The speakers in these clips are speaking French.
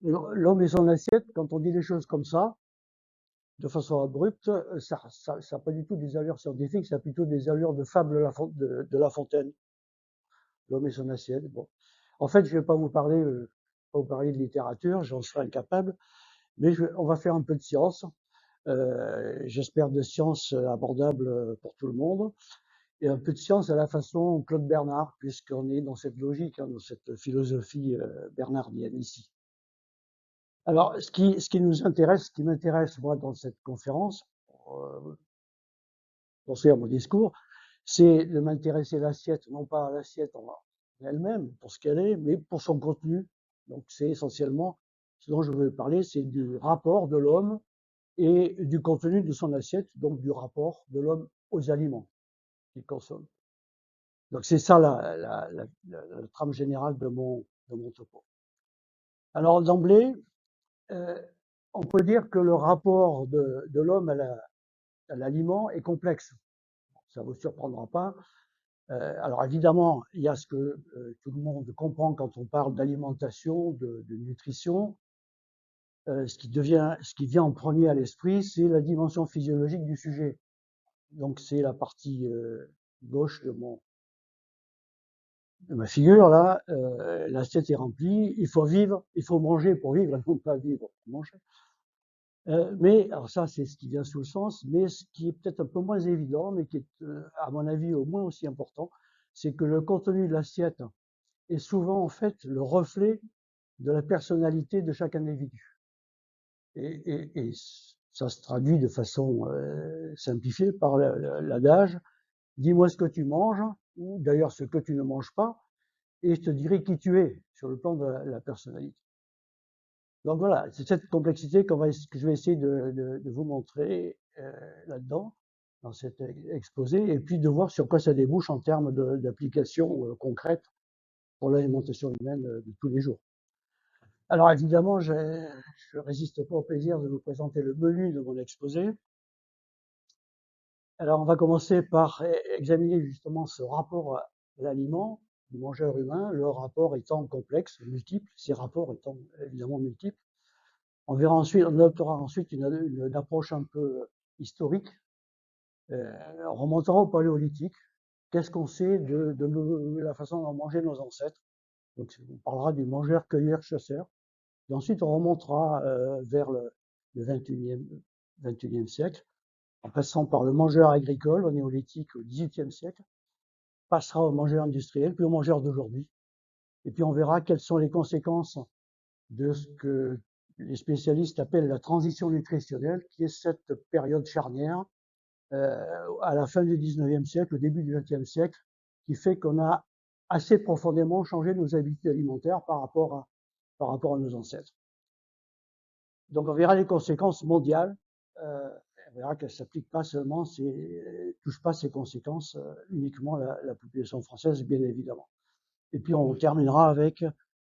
L'homme et son assiette, quand on dit les choses comme ça, de façon abrupte, ça n'a pas du tout des allures scientifiques, ça a plutôt des allures de fable de La Fontaine. L'homme et son assiette. Bon. En fait, je vais pas vous parler de littérature, j'en serais incapable, mais on va faire un peu de science. J'espère de science abordable pour tout le monde, et un peu de science à la façon Claude Bernard, puisqu'on est dans cette logique, hein, dans cette philosophie bernardienne ici. Alors, ce qui nous intéresse, ce qui m'intéresse moi dans cette conférence, pour penser à mon discours, c'est de m'intéresser à l'assiette, non pas à l'assiette en elle-même, pour ce qu'elle est, mais pour son contenu. Donc, c'est essentiellement ce dont je veux parler, c'est du rapport de l'homme et du contenu de son assiette, donc du rapport de l'homme aux aliments qu'il consomme. Donc, c'est ça la trame générale de mon topo. Alors, d'emblée, euh, on peut dire que le rapport de l'homme à l'aliment est complexe. Ça ne vous surprendra pas. Alors évidemment, il y a ce que tout le monde comprend quand on parle d'alimentation, de nutrition. Ce qui vient en premier à l'esprit, c'est la dimension physiologique du sujet. Donc c'est la partie gauche de ma figure là. L'assiette est remplie. Il faut vivre, il faut manger pour vivre, non pas vivre pour manger. Mais alors ça, c'est ce qui vient sous le sens. Mais ce qui est peut-être un peu moins évident, mais qui est, à mon avis, au moins aussi important, c'est que le contenu de l'assiette est souvent en fait le reflet de la personnalité de chaque individu. Et ça se traduit de façon simplifiée par l'adage dis-moi ce que tu manges, ou d'ailleurs ce que tu ne manges pas, et je te dirai qui tu es sur le plan de la personnalité. Donc voilà, c'est cette complexité que je vais essayer de vous montrer là-dedans, dans cet exposé, et puis de voir sur quoi ça débouche en termes d'applications concrètes pour l'alimentation humaine de tous les jours. Alors évidemment, je ne résiste pas au plaisir de vous présenter le menu de mon exposé. Alors on va commencer par examiner justement ce rapport à l'aliment du mangeur humain, le rapport étant complexe, multiple, ces rapports étant évidemment multiples. On adoptera ensuite une approche un peu historique, en remontant au paléolithique. Qu'est-ce qu'on sait de la façon dont mangeaient nos ancêtres? Donc on parlera du mangeur, cueilleur, chasseur. Et ensuite, on remontera vers le 21e siècle, en passant par le mangeur agricole au néolithique au XVIIIe siècle, passera au mangeur industriel, puis au mangeur d'aujourd'hui. Et puis on verra quelles sont les conséquences de ce que les spécialistes appellent la transition nutritionnelle, qui est cette période charnière à la fin du XIXe siècle, au début du XXe siècle, qui fait qu'on a assez profondément changé nos habitudes alimentaires par rapport à nos ancêtres. Donc on verra les conséquences mondiales. On verra qu'elles ne s'appliquent pas seulement, touchent pas ces conséquences uniquement la population française, bien évidemment. Et puis on terminera avec,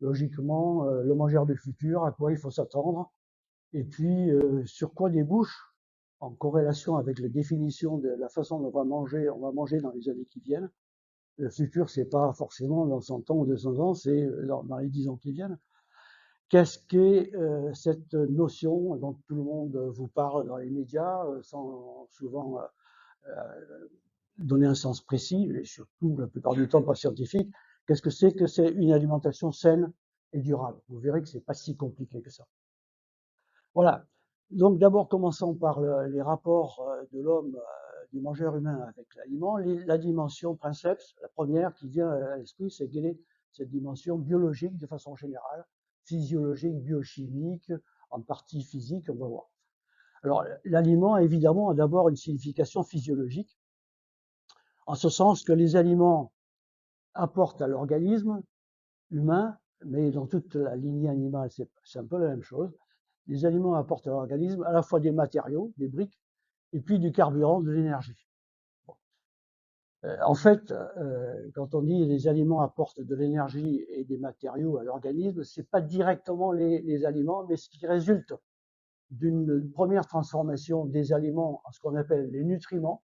logiquement, le mangeur du futur, à quoi il faut s'attendre, et puis sur quoi débouche, en corrélation avec la définition de la façon dont on va manger dans les années qui viennent. Le futur, c'est pas forcément dans 100 ans ou 200 ans, c'est dans les 10 ans qui viennent. Qu'est-ce qu'est cette notion dont tout le monde vous parle dans les médias, sans souvent donner un sens précis, et surtout la plupart du temps pas scientifique? Qu'est-ce que c'est une alimentation saine et durable? Vous verrez que c'est pas si compliqué que ça. Voilà. Donc d'abord, commençons par les rapports de l'homme, du mangeur humain avec l'aliment. La dimension princeps, la première qui vient à l'esprit, c'est quelle est cette dimension biologique de façon générale, physiologique, biochimique, en partie physique, on va voir. Alors l'aliment, évidemment, a d'abord une signification physiologique, en ce sens que les aliments apportent à l'organisme humain, mais dans toute la lignée animale, c'est un peu la même chose. Les aliments apportent à l'organisme à la fois des matériaux, des briques, et puis du carburant, de l'énergie. En fait, quand on dit les aliments apportent de l'énergie et des matériaux à l'organisme, c'est pas directement les aliments, mais ce qui résulte d'une première transformation des aliments en ce qu'on appelle les nutriments.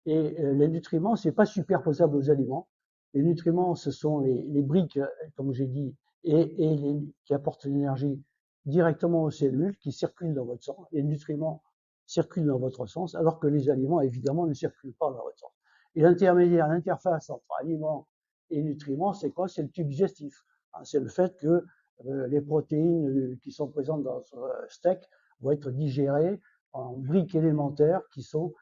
Et les nutriments, c'est pas superposable aux aliments. Les nutriments, ce sont les briques, comme j'ai dit, qui apportent l'énergie directement aux cellules qui circulent dans votre sang. Les nutriments circulent dans votre sang, alors que les aliments, évidemment, ne circulent pas dans votre sang. Et l'intermédiaire, l'interface entre aliments et nutriments, c'est quoi? C'est le tube digestif. C'est le fait que les protéines qui sont présentes dans ce steak vont être digérées en briques élémentaires qui sont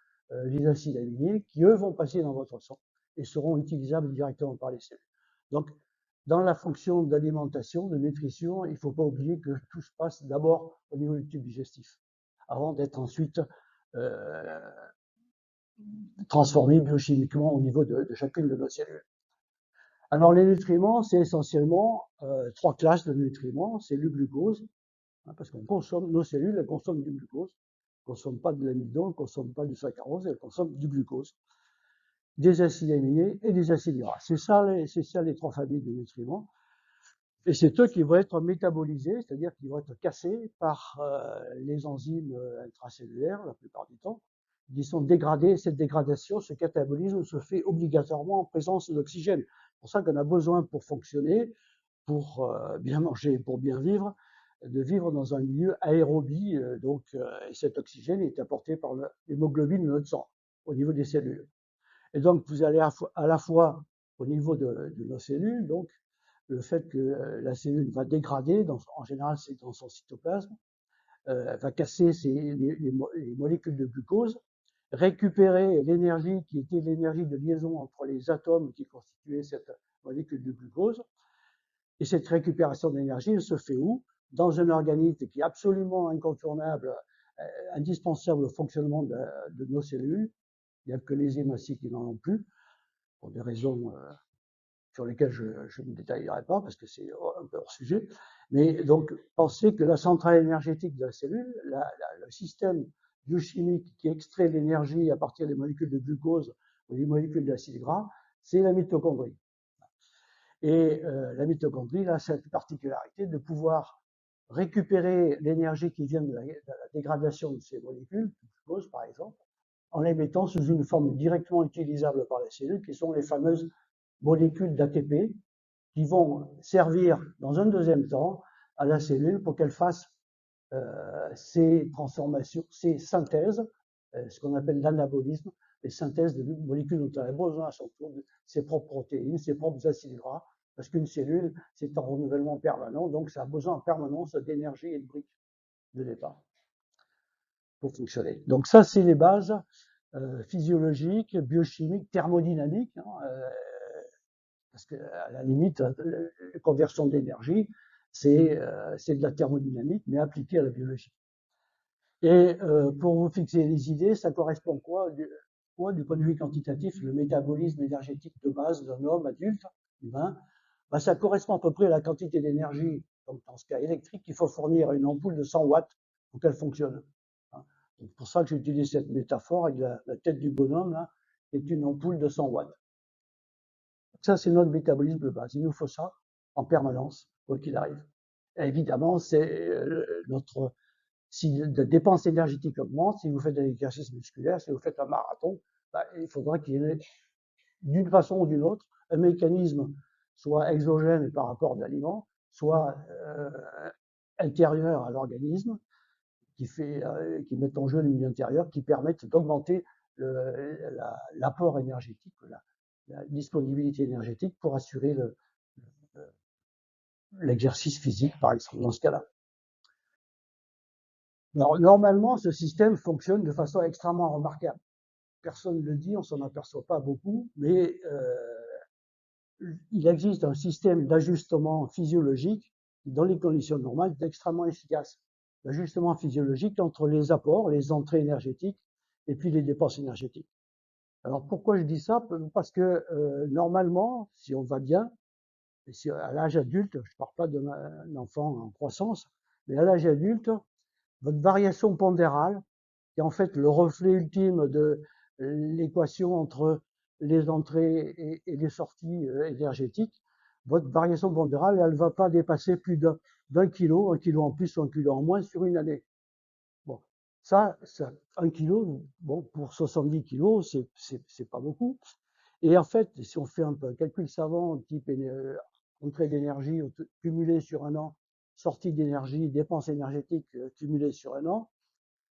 les acides aminés, qui eux vont passer dans votre sang et seront utilisables directement par les cellules. Donc, dans la fonction d'alimentation, de nutrition, il ne faut pas oublier que tout se passe d'abord au niveau du tube digestif, avant d'être ensuite transformé biochimiquement au niveau de chacune de nos cellules. Alors les nutriments, c'est essentiellement trois classes de nutriments. C'est le glucose, parce qu'on consomme, nos cellules, elles consomment du glucose. Elles ne consomment pas de l'amidon, elles ne consomment pas du saccharose, elles consomment du glucose, des acides aminés et des acides gras. C'est ça les trois familles de nutriments. Et c'est eux qui vont être métabolisés, c'est-à-dire qui vont être cassés par les enzymes intracellulaires la plupart du temps. Ils sont dégradés, cette dégradation, ce catabolisme se fait obligatoirement en présence d'oxygène. C'est pour ça qu'on a besoin pour fonctionner, pour bien manger, pour bien vivre, de vivre dans un milieu aérobie. Et cet oxygène est apporté par l'hémoglobine de notre sang, au niveau des cellules. Et donc, vous allez à la fois au niveau de nos cellules, donc, le fait que la cellule va dégrader, en général c'est dans son cytoplasme, va casser les molécules de glucose, récupérer l'énergie qui était l'énergie de liaison entre les atomes qui constituaient cette molécule de glucose. Et cette récupération d'énergie, elle se fait où? Dans un organisme qui est absolument incontournable, indispensable au fonctionnement de nos cellules. Il n'y a que les hématies qui n'en ont plus, pour des raisons sur lesquelles je ne détaillerai pas parce que c'est un peu hors sujet. Mais donc, pensez que la centrale énergétique de la cellule, le système biochimique qui extrait l'énergie à partir des molécules de glucose ou des molécules d'acide gras, c'est la mitochondrie. Et la mitochondrie a cette particularité de pouvoir récupérer l'énergie qui vient de la dégradation de ces molécules, de glucose par exemple, en les mettant sous une forme directement utilisable par la cellule, qui sont les fameuses molécules d'ATP, qui vont servir dans un deuxième temps à la cellule pour qu'elle fasse ces transformations, ces synthèses, ce qu'on appelle l'anabolisme, les synthèses de molécules dont elle a besoin à son tour, de ses propres protéines, ses propres acides gras, parce qu'une cellule, c'est un renouvellement permanent, donc ça a besoin en permanence d'énergie et de briques de départ pour fonctionner. Donc ça, c'est les bases physiologiques, biochimiques, thermodynamiques, parce qu'à la limite, la conversion d'énergie, c'est de la thermodynamique, mais appliquée à la biologie. Et pour vous fixer les idées, ça correspond quoi du point de vue quantitatif, le métabolisme énergétique de base d'un homme adulte, humain, ben, ça correspond à peu près à la quantité d'énergie, donc dans ce cas électrique, qu'il faut fournir à une ampoule de 100 watts pour qu'elle fonctionne. C'est pour ça que j'utilise cette métaphore avec la tête du bonhomme, là, qui est une ampoule de 100 watts. Ça, c'est notre métabolisme de base. Il nous faut ça en permanence, quoi qu'il arrive. Et évidemment, c'est si la dépense énergétique augmente, si vous faites de l'exercice musculaire, si vous faites un marathon, bah, il faudra qu'il y ait, d'une façon ou d'une autre, un mécanisme soit exogène par rapport à l'aliment, soit intérieur à l'organisme, qui met en jeu le milieu intérieur, qui permettent d'augmenter l'apport énergétique, la disponibilité énergétique pour assurer l'exercice physique, par exemple, dans ce cas-là. Alors, normalement, ce système fonctionne de façon extrêmement remarquable. Personne ne le dit, on ne s'en aperçoit pas beaucoup, mais il existe un système d'ajustement physiologique qui, dans les conditions normales, est extrêmement efficace. L'ajustement physiologique entre les apports, les entrées énergétiques et puis les dépenses énergétiques. Alors pourquoi je dis ça? Parce que normalement, si on va bien, et si à l'âge adulte, je ne parle pas d'un enfant en croissance, mais à l'âge adulte, votre variation pondérale, qui est en fait le reflet ultime de l'équation entre les entrées et les sorties énergétiques, votre variation pondérale, elle ne va pas dépasser plus d'un kilo, un kilo en plus ou un kilo en moins sur une année. Bon, ça 1 kilo, bon, pour 70 kilos, c'est pas beaucoup. Et en fait, si on fait un peu un calcul savant, type entrée d'énergie cumulée sur un an, sortie d'énergie, dépenses énergétiques cumulées sur un an,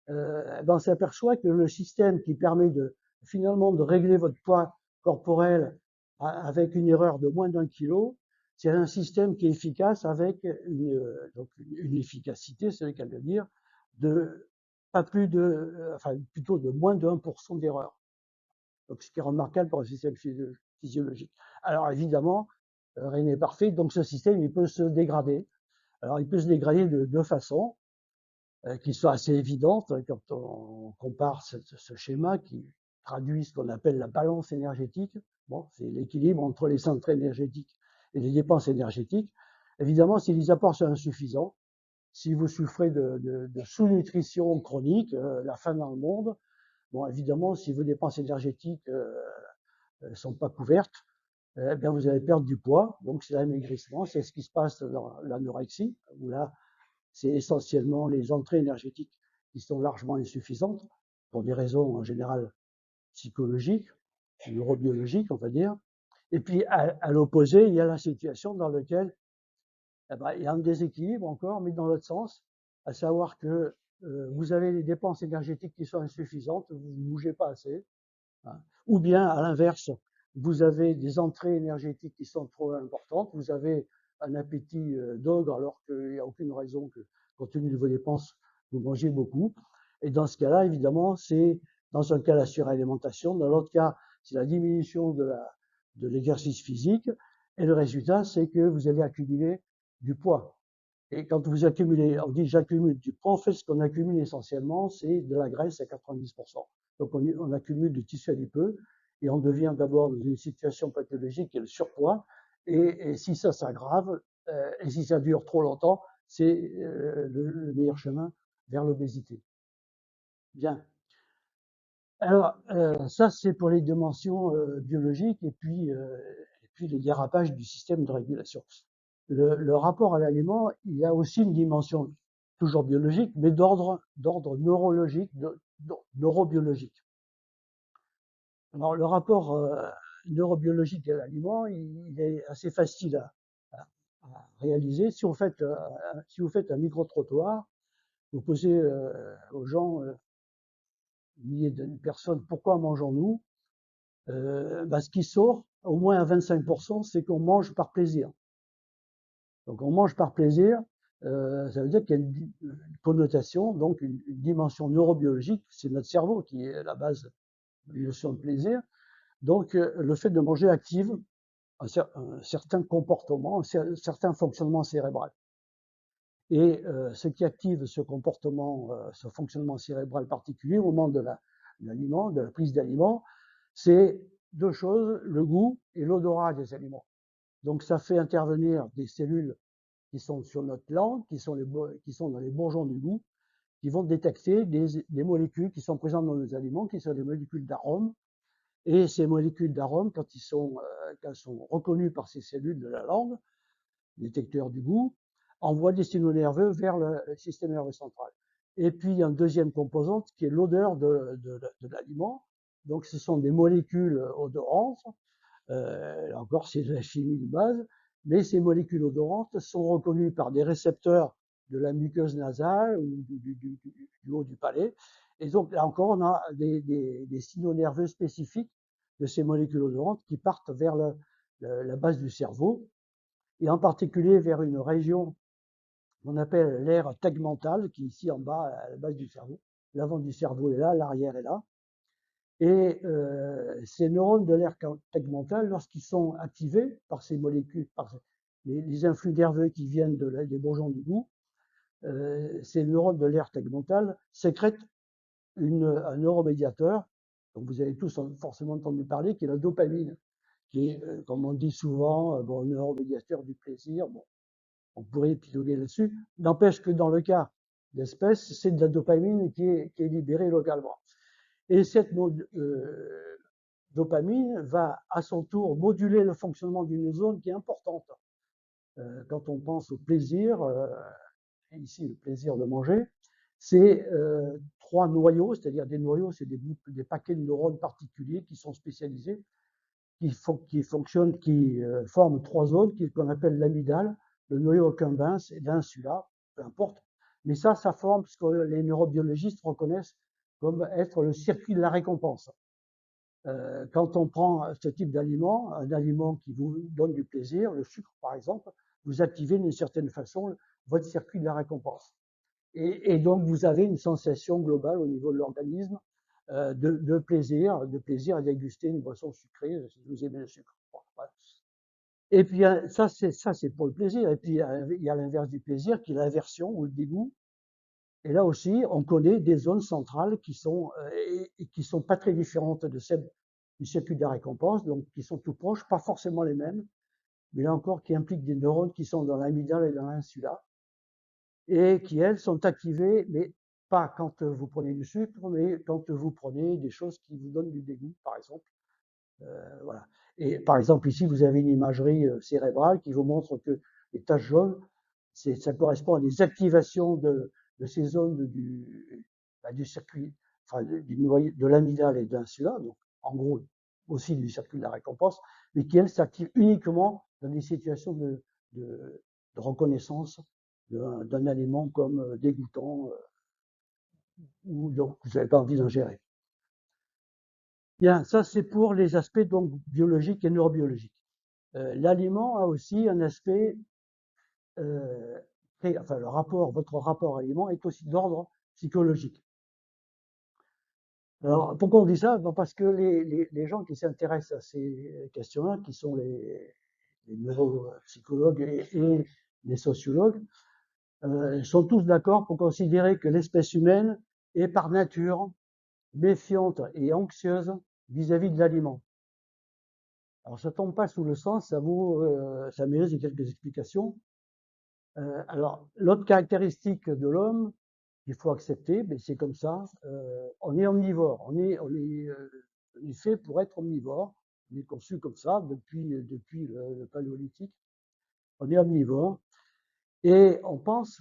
on s'aperçoit que le système qui permet finalement de régler votre poids corporel avec une erreur de moins d'1 kilo, c'est un système qui est efficace avec une efficacité, c'est le cas de le dire, de pas plus de, enfin plutôt de moins de 1% d'erreur. Donc, ce qui est remarquable pour un système physiologique. Alors évidemment, rien n'est parfait, donc ce système il peut se dégrader. Alors il peut se dégrader de deux façons qui sont assez évidentes quand on compare ce schéma qui traduit ce qu'on appelle la balance énergétique. Bon, c'est l'équilibre entre les centres énergétiques et les dépenses énergétiques. Évidemment, si les apports sont insuffisants, si vous souffrez de sous-nutrition chronique, la faim dans le monde, bon, évidemment, si vos dépenses énergétiques ne sont pas couvertes, eh bien, vous allez perdre du poids. Donc, c'est l'amaigrissement. C'est ce qui se passe dans l'anorexie, où là, c'est essentiellement les entrées énergétiques qui sont largement insuffisantes pour des raisons en général psychologiques, neurobiologiques, on va dire. Et puis, à l'opposé, il y a la situation dans laquelle il y a un déséquilibre encore, mais dans l'autre sens, à savoir que vous avez les dépenses énergétiques qui sont insuffisantes, vous ne bougez pas assez, hein. Ou bien, à l'inverse, vous avez des entrées énergétiques qui sont trop importantes, vous avez un appétit d'ogre alors qu'il n'y a aucune raison que, compte tenu de vos dépenses, vous mangez beaucoup. Et dans ce cas-là, évidemment, c'est dans un cas la suralimentation, dans l'autre cas, c'est la diminution de l'exercice physique. Et le résultat, c'est que vous allez accumuler du poids. Et quand vous accumulez, on dit j'accumule du poids, en fait, ce qu'on accumule essentiellement, c'est de la graisse à 90%. Donc on accumule du tissu adipeux et on devient d'abord dans une situation pathologique qui est le surpoids. Et si ça s'aggrave, et si ça dure trop longtemps, c'est le meilleur chemin vers l'obésité. Bien. Alors, ça, c'est pour les dimensions biologiques et puis les dérapages du système de régulation. Le rapport à l'aliment, il y a aussi une dimension toujours biologique, mais d'ordre neurologique, neurobiologique. Alors, le rapport neurobiologique à l'aliment, il est assez facile à réaliser. Si vous faites un micro-trottoir, vous posez aux gens, milliers de personnes, pourquoi mangeons-nous? Ce qui sort, au moins à 25%, c'est qu'on mange par plaisir. Donc on mange par plaisir, ça veut dire qu'il y a une connotation, donc une dimension neurobiologique, c'est notre cerveau qui est la base de la notion de plaisir. Donc le fait de manger active un certain comportement, un certain fonctionnement cérébral. Et ce qui active ce comportement, ce fonctionnement cérébral particulier au moment de l'aliment, de la prise d'aliments, c'est deux choses, le goût et l'odorat des aliments. Donc ça fait intervenir des cellules qui sont sur notre langue, qui sont dans les bourgeons du goût, qui vont détecter des molécules qui sont présentes dans nos aliments, qui sont des molécules d'arôme. Et ces molécules d'arôme, quand elles sont reconnues par ces cellules de la langue, détecteurs du goût, envoient des signaux nerveux vers le système nerveux central. Et puis, il y a une deuxième composante qui est l'odeur de l'aliment. Donc, ce sont des molécules odorantes. Là encore, c'est de la chimie de base. Mais ces molécules odorantes sont reconnues par des récepteurs de la muqueuse nasale ou du haut du palais. Et donc, là encore, on a des signaux nerveux spécifiques de ces molécules odorantes qui partent vers la base du cerveau, et en particulier vers une région qu'on appelle l'aire tegmentale, qui est ici en bas, à la base du cerveau. L'avant du cerveau est là, l'arrière est là. Et ces neurones de l'aire tegmentale, lorsqu'ils sont activés par ces molécules, par les influx nerveux qui viennent des bourgeons du goût, ces neurones de l'aire tegmentale sécrètent un neuromédiateur, dont vous avez tous forcément entendu parler, qui est la dopamine, qui est, comme on dit souvent, un neuromédiateur du plaisir. Bon, on pourrait épiloguer là-dessus. N'empêche que dans le cas d'espèces, c'est de la dopamine qui est libérée localement. Et cette dopamine va à son tour moduler le fonctionnement d'une zone qui est importante. Quand on pense au plaisir, et ici le plaisir de manger, c'est trois noyaux, c'est-à-dire des noyaux, c'est des paquets de neurones particuliers qui sont spécialisés, forment 3 zones qu'on appelle l'amygdale, le noyau accumbens et l'insula, peu importe. Mais ça forme ce que les neurobiologistes reconnaissent comme être le circuit de la récompense. Quand on prend ce type d'aliment, un aliment qui vous donne du plaisir, le sucre par exemple, vous activez d'une certaine façon votre circuit de la récompense. Et donc vous avez une sensation globale au niveau de l'organisme de plaisir à déguster une boisson sucrée si vous aimez le sucre. Bon, voilà. Et puis ça c'est pour le plaisir. Et puis il y a l'inverse du plaisir qui est l'aversion ou le dégoût. Et là aussi, on connaît des zones centrales qui sont pas très différentes de celles du circuit de la récompense, donc qui sont tout proches, pas forcément les mêmes, mais là encore qui impliquent des neurones qui sont dans l'amygdale et dans l'insula, et qui elles sont activées, mais pas quand vous prenez du sucre, mais quand vous prenez des choses qui vous donnent du dégoût, par exemple. Voilà. Et par exemple, ici, vous avez une imagerie cérébrale qui vous montre que les taches jaunes, ça correspond à des activations de ces zones du circuit, enfin, de l'amygdale et de l'insula, donc en gros aussi du circuit de la récompense, mais qui, elles, s'activent uniquement dans des situations de reconnaissance d'un aliment comme dégoûtant ou donc vous n'avez pas envie d'ingérer. Bien, ça c'est pour les aspects donc biologiques et neurobiologiques. L'aliment a aussi un aspect, enfin votre rapport à l'aliment est aussi d'ordre psychologique. Alors pourquoi on dit ça? Ben, parce que les gens qui s'intéressent à ces questions-là, qui sont les neuropsychologues et les sociologues, sont tous d'accord pour considérer que l'espèce humaine est par nature méfiante et anxieuse vis-à-vis de l'aliment. Alors ça tombe pas sous le sens, ça mérite quelques explications. Alors l'autre caractéristique de l'homme qu'il faut accepter, mais c'est comme ça, on est omnivore, on est fait pour être omnivore, on est conçu comme ça depuis le paléolithique, on est omnivore et on pense,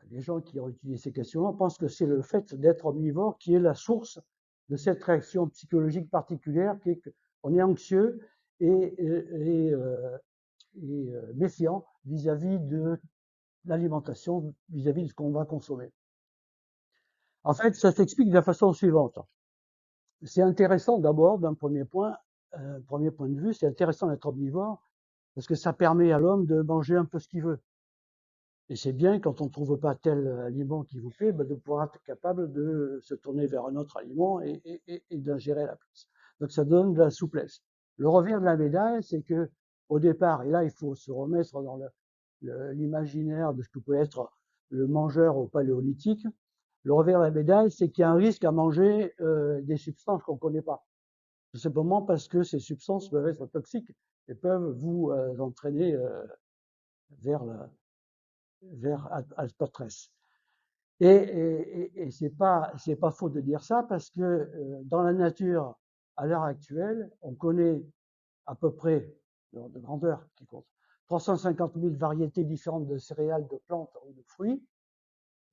les gens qui ont étudié ces questions-là pensent que c'est le fait d'être omnivore qui est la source de cette réaction psychologique particulière qui est qu'on est anxieux et méfiant vis-à-vis de l'alimentation, vis-à-vis de ce qu'on va consommer. En fait, ça s'explique de la façon suivante. C'est intéressant d'abord, d'un premier point de vue, c'est intéressant d'être omnivore parce que ça permet à l'homme de manger un peu ce qu'il veut. Et c'est bien quand on ne trouve pas tel aliment qui vous plaît, de pouvoir être capable de se tourner vers un autre aliment et d'ingérer à la place. Donc ça donne de la souplesse. Le revers de la médaille, c'est que au départ, et là il faut se remettre dans l'imaginaire de ce que peut être le mangeur au paléolithique, le revers de la médaille, c'est qu'il y a un risque à manger des substances qu'on ne connaît pas. Tout simplement parce que ces substances peuvent être toxiques et peuvent vous entraîner vers Alcatraz. Et c'est pas faux de dire ça parce que dans la nature, à l'heure actuelle, on connaît à peu près de grandeur qui compte 350 000 variétés différentes de céréales, de plantes ou de fruits,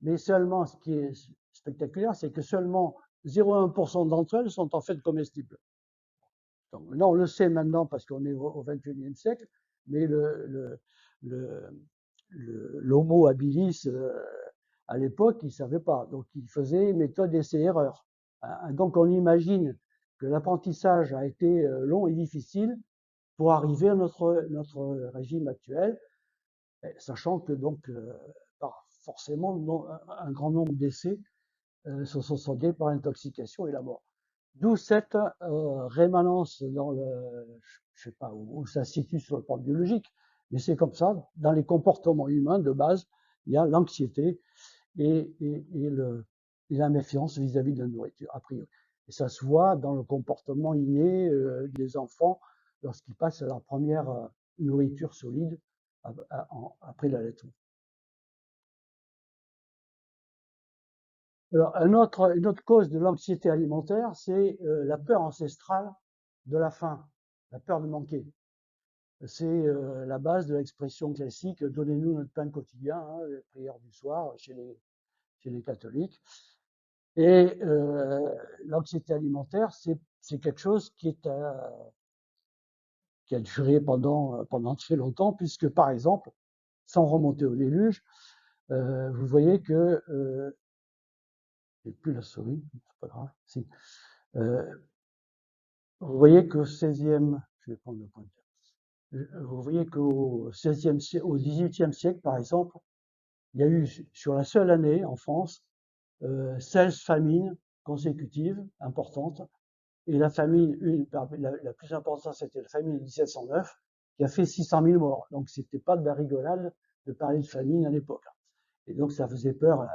mais seulement ce qui est spectaculaire, c'est que seulement 0,1% d'entre elles sont en fait comestibles. Donc, on le sait maintenant parce qu'on est au XXIe siècle, mais l'homo habilis à l'époque, il ne savait pas. Donc, il faisait méthode essai-erreur. Donc, on imagine que l'apprentissage a été long et difficile pour arriver à notre régime actuel, sachant que donc, forcément, un grand nombre d'essais se sont soldés par l'intoxication et la mort. D'où cette rémanence dans je sais pas où ça se situe sur le plan biologique, mais c'est comme ça, dans les comportements humains de base, il y a l'anxiété et la méfiance vis-à-vis de la nourriture, a priori. Et ça se voit dans le comportement inné des enfants lorsqu'ils passent à leur première nourriture solide après l'allaitement. Alors, une autre cause de l'anxiété alimentaire, c'est la peur ancestrale de la faim, la peur de manquer. C'est la base de l'expression classique donnez-nous notre pain quotidien, hein, les prières du soir chez les catholiques. Et l'anxiété alimentaire, c'est quelque chose qui est qui a duré pendant très longtemps, puisque par exemple, sans remonter au déluge, vous voyez que j'ai plus la souris, c'est pas grave. Si. Vous voyez qu'au 16e, je vais prendre le pointeur. Vous voyez qu'au 16e, au 18e siècle, par exemple, il y a eu sur la seule année en France 16 famines consécutives importantes. Et la famine, la plus importante, c'était la famine de 1709, qui a fait 600 000 morts. Donc, c'était pas de la rigolade de parler de famine à l'époque. Et donc, ça faisait peur à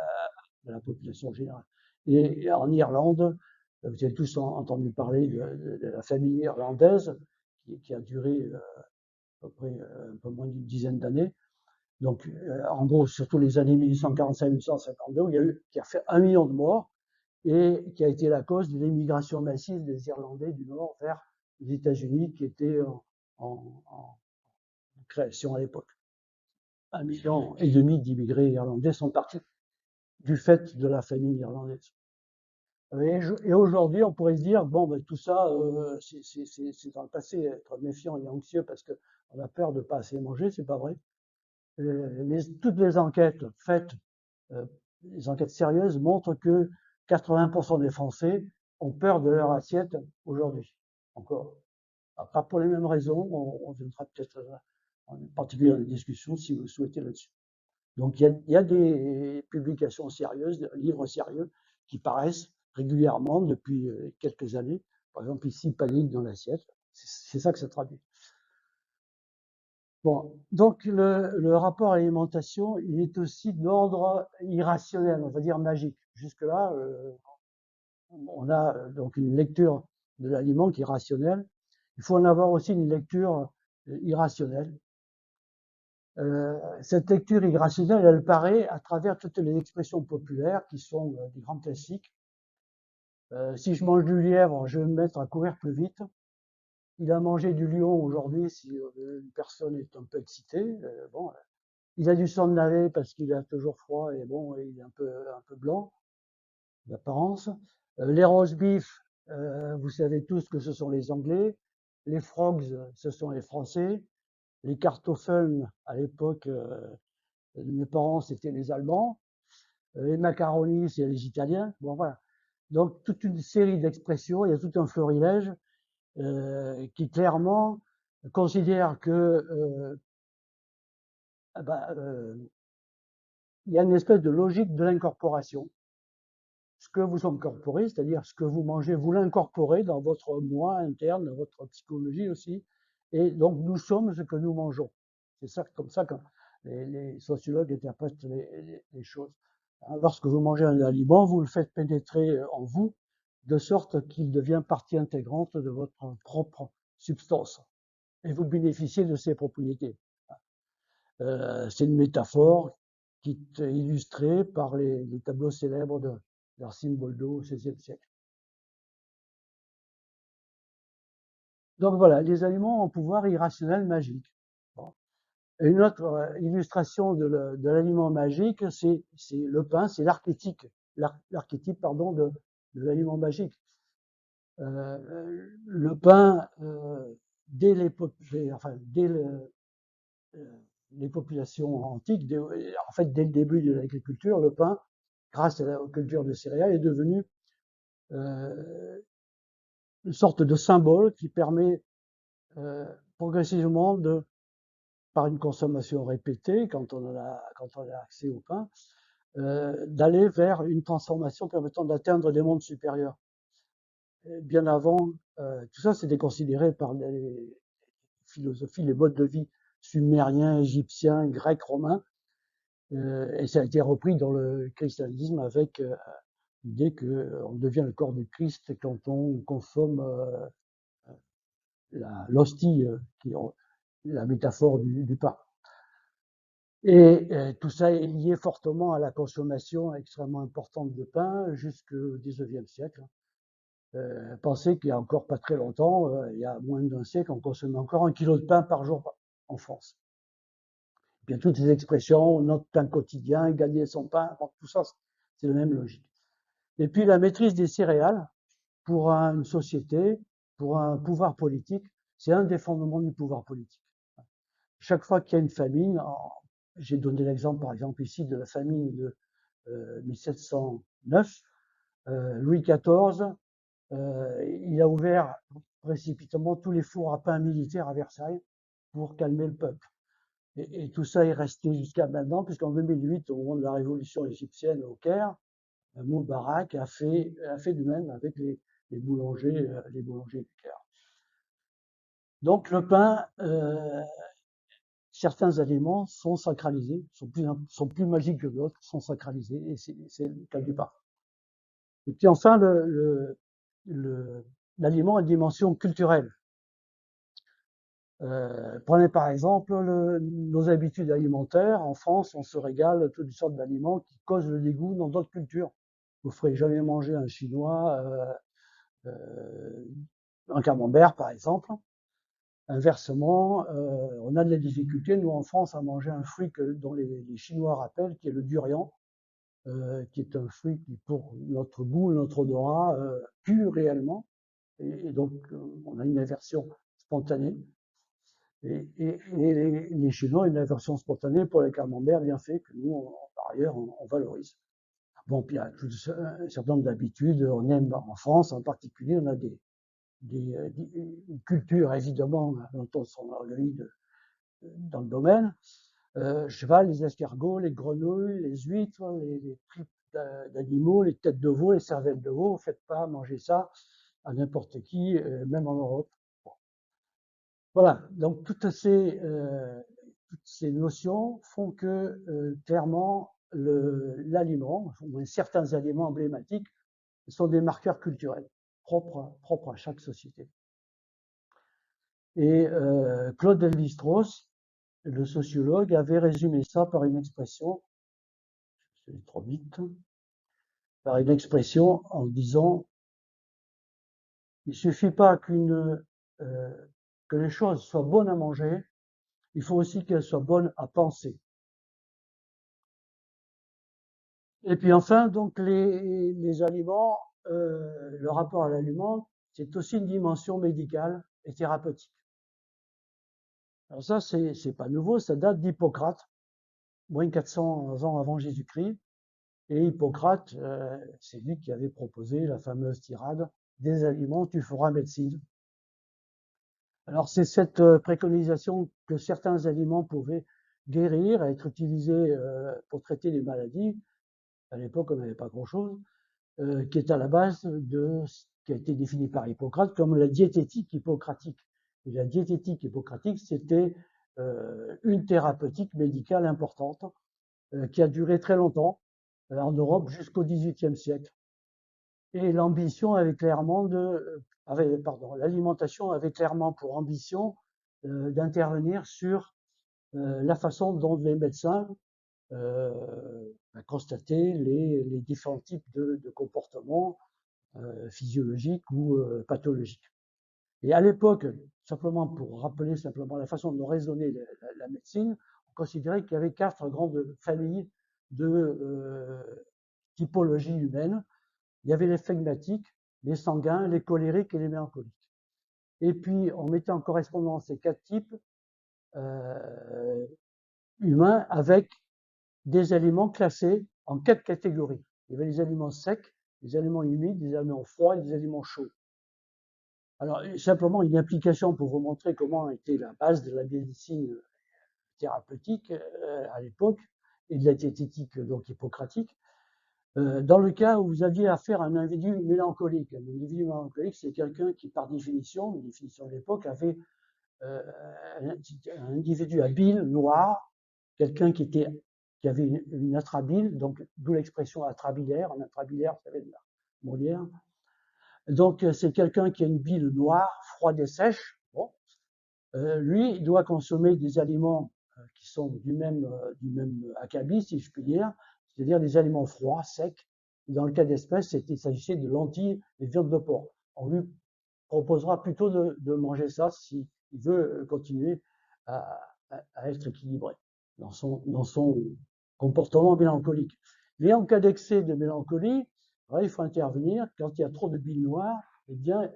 la population générale. Et en Irlande, vous avez tous entendu parler de la famine irlandaise, qui a duré à peu près un peu moins d'une dizaine d'années. Donc, en gros, surtout les années 1845-1852, qui a fait 1 million de morts et qui a été la cause de l'immigration massive des Irlandais du Nord vers les États-Unis, qui étaient en création à l'époque. 1,5 million d'immigrés irlandais sont partis du fait de la famine irlandaise. Et aujourd'hui, on pourrait se dire, bon, ben, tout ça, c'est dans le passé, être méfiant et anxieux parce qu'on a peur de ne pas assez manger, c'est pas vrai. Toutes les enquêtes faites, les enquêtes sérieuses montrent que 80% des Français ont peur de leur assiette aujourd'hui. Encore. Pas pour les mêmes raisons, on viendra peut-être en particulier dans les discussions si vous le souhaitez là-dessus. Donc il y a des publications sérieuses, des livres sérieux qui paraissent régulièrement depuis quelques années. Par exemple ici, Panique dans l'assiette. C'est ça que ça traduit. Bon, donc le rapport à l'alimentation, il est aussi d'ordre irrationnel, on va dire magique. Jusque-là, on a donc une lecture de l'aliment qui est rationnelle. Il faut en avoir aussi une lecture irrationnelle. Cette lecture irrationnelle, elle paraît à travers toutes les expressions populaires qui sont des grands classiques. Si je mange du lièvre, je vais me mettre à courir plus vite. Il a mangé du lion aujourd'hui si une personne est un peu excitée. Bon, il a du sang de navet parce qu'il a toujours froid et bon, il est un peu blanc d'apparence. Les roast beef, vous savez tous que ce sont les Anglais. Les frogs, ce sont les Français. Les Kartoffeln, à l'époque de mes parents, c'était les Allemands. Les macaronis, c'est les Italiens. Bon, voilà. Donc, toute une série d'expressions, il y a tout un florilège qui clairement considère que il y a une espèce de logique de l'incorporation. Ce que vous incorporez, c'est-à-dire ce que vous mangez, vous l'incorporez dans votre moi interne, dans votre psychologie aussi. Et donc, nous sommes ce que nous mangeons. C'est ça, comme ça que les sociologues interprètent les choses. Lorsque vous mangez un aliment, vous le faites pénétrer en vous, de sorte qu'il devient partie intégrante de votre propre substance. Et vous bénéficiez de ses propriétés. C'est une métaphore qui est illustrée par les tableaux célèbres de Racine Boldo au XVIe siècle. Donc voilà, les aliments ont un pouvoir irrationnel magique. Bon. Et une autre illustration de l'aliment magique, c'est le pain, c'est l'archétype pardon, de l'aliment magique. Le pain, dès les populations antiques, en fait dès le début de l'agriculture, le pain, grâce à la culture de céréales, est devenu une sorte de symbole qui permet progressivement par une consommation répétée, quand on a accès au pain, d'aller vers une transformation permettant d'atteindre des mondes supérieurs. Et bien avant, tout ça c'était considéré par les philosophies, les modes de vie sumériens, égyptiens, grecs, romains, et ça a été repris dans le christianisme avec l'idée qu'on devient le corps du Christ quand on consomme l'hostie, qui est la métaphore du pain. Et tout ça est lié fortement à la consommation extrêmement importante de pain jusqu'au XIXe siècle. Pensez qu'il y a encore pas très longtemps, il y a moins d'un siècle, on consommait encore 1 kilo de pain par jour en France. Et bien toutes ces expressions, notre pain quotidien, gagner son pain, bon, tout ça, c'est la même logique. Et puis la maîtrise des céréales pour une société, pour un pouvoir politique, c'est un des fondements du pouvoir politique. Chaque fois qu'il y a une famine, j'ai donné l'exemple par exemple ici de la famine de 1709, Louis XIV, il a ouvert précipitamment tous les fours à pain militaires à Versailles pour calmer le peuple. Et tout ça est resté jusqu'à maintenant, puisqu'en 2008, au moment de la révolution égyptienne au Caire, Moubarak a fait de même avec les boulangers du Caire. Donc le pain, certains aliments sont sacralisés, sont plus magiques que d'autres, sont sacralisés, et c'est le cas du pain. Et puis enfin, l'aliment a une dimension culturelle. Prenez par exemple nos habitudes alimentaires. En France, on se régale de toutes sortes d'aliments qui causent le dégoût dans d'autres cultures. Vous ne ferez jamais manger un chinois un camembert, par exemple. Inversement, on a de la difficulté, nous en France, à manger un fruit dont les Chinois rappellent, qui est le durian, qui est un fruit qui, pour notre goût, notre odorat, pue réellement. Et donc, on a une aversion spontanée. Et les Chinois ont une aversion spontanée pour les camemberts bien faits que nous, par ailleurs, on valorise. Bon, puis il y a un certain nombre d'habitudes. On aime, en France en particulier, on a une culture, évidemment, dont on s'enorgueillit dans le domaine. Cheval, les escargots, les grenouilles, les huîtres, les tripes d'animaux, les têtes de veau, les cervelles de veau. Faites pas manger ça à n'importe qui, même en Europe. Voilà, donc toutes ces notions font que clairement l'aliment, ou certains aliments emblématiques, sont des marqueurs culturels propres à chaque société. Et Claude Lévi-Strauss, le sociologue, avait résumé ça par une expression, je vais trop vite, par une expression en disant il suffit pas que les choses soient bonnes à manger, il faut aussi qu'elles soient bonnes à penser. Et puis enfin, donc les aliments, le rapport à l'aliment, c'est aussi une dimension médicale et thérapeutique. Alors ça, c'est pas nouveau, ça date d'Hippocrate, moins de 400 ans avant Jésus-Christ. Et Hippocrate, c'est lui qui avait proposé la fameuse tirade des aliments, tu feras médecine. Alors c'est cette préconisation que certains aliments pouvaient guérir, être utilisés pour traiter les maladies. À l'époque, on n'avait pas grand-chose. Qui est à la base de ce qui a été défini par Hippocrate comme la diététique hippocratique. Et la diététique hippocratique, c'était une thérapeutique médicale importante qui a duré très longtemps en Europe jusqu'au XVIIIe siècle. Et l'ambition avait clairement l'alimentation avait clairement pour ambition d'intervenir sur la façon dont les médecins constataient les différents types de comportements physiologiques ou pathologiques. Et à l'époque, simplement pour rappeler simplement la façon dont raisonnait la médecine, on considérait qu'il y avait 4 grandes familles de typologies humaines. Il y avait les flegmatiques, les sanguins, les colériques et les mélancoliques. Et puis, on mettait en correspondance ces 4 types humains avec des aliments classés en 4 catégories. Il y avait les aliments secs, les aliments humides, les aliments froids et les aliments chauds. Alors, simplement une application pour vous montrer comment était la base de la médecine thérapeutique à l'époque et de la diététique donc hippocratique. Dans le cas où vous aviez affaire à un individu mélancolique, un individu mélancolique, c'est quelqu'un qui, par définition, une définition de l'époque, avait un individu à bile noire, quelqu'un qui avait une atrabile, donc d'où l'expression atrabilaire. Un atrabilaire, vous savez, de la Molière. Donc, c'est quelqu'un qui a une bile noire, froide et sèche. Bon. Lui, il doit consommer des aliments qui sont du même acabit, si je puis dire, c'est-à-dire des aliments froids, secs. Dans le cas d'espèce, il s'agissait de lentilles et de viande de porc. On lui proposera plutôt de manger ça s'il veut continuer à être équilibré dans son comportement mélancolique. Mais en cas d'excès de mélancolie, il faut intervenir quand il y a trop de bile noire eh bien,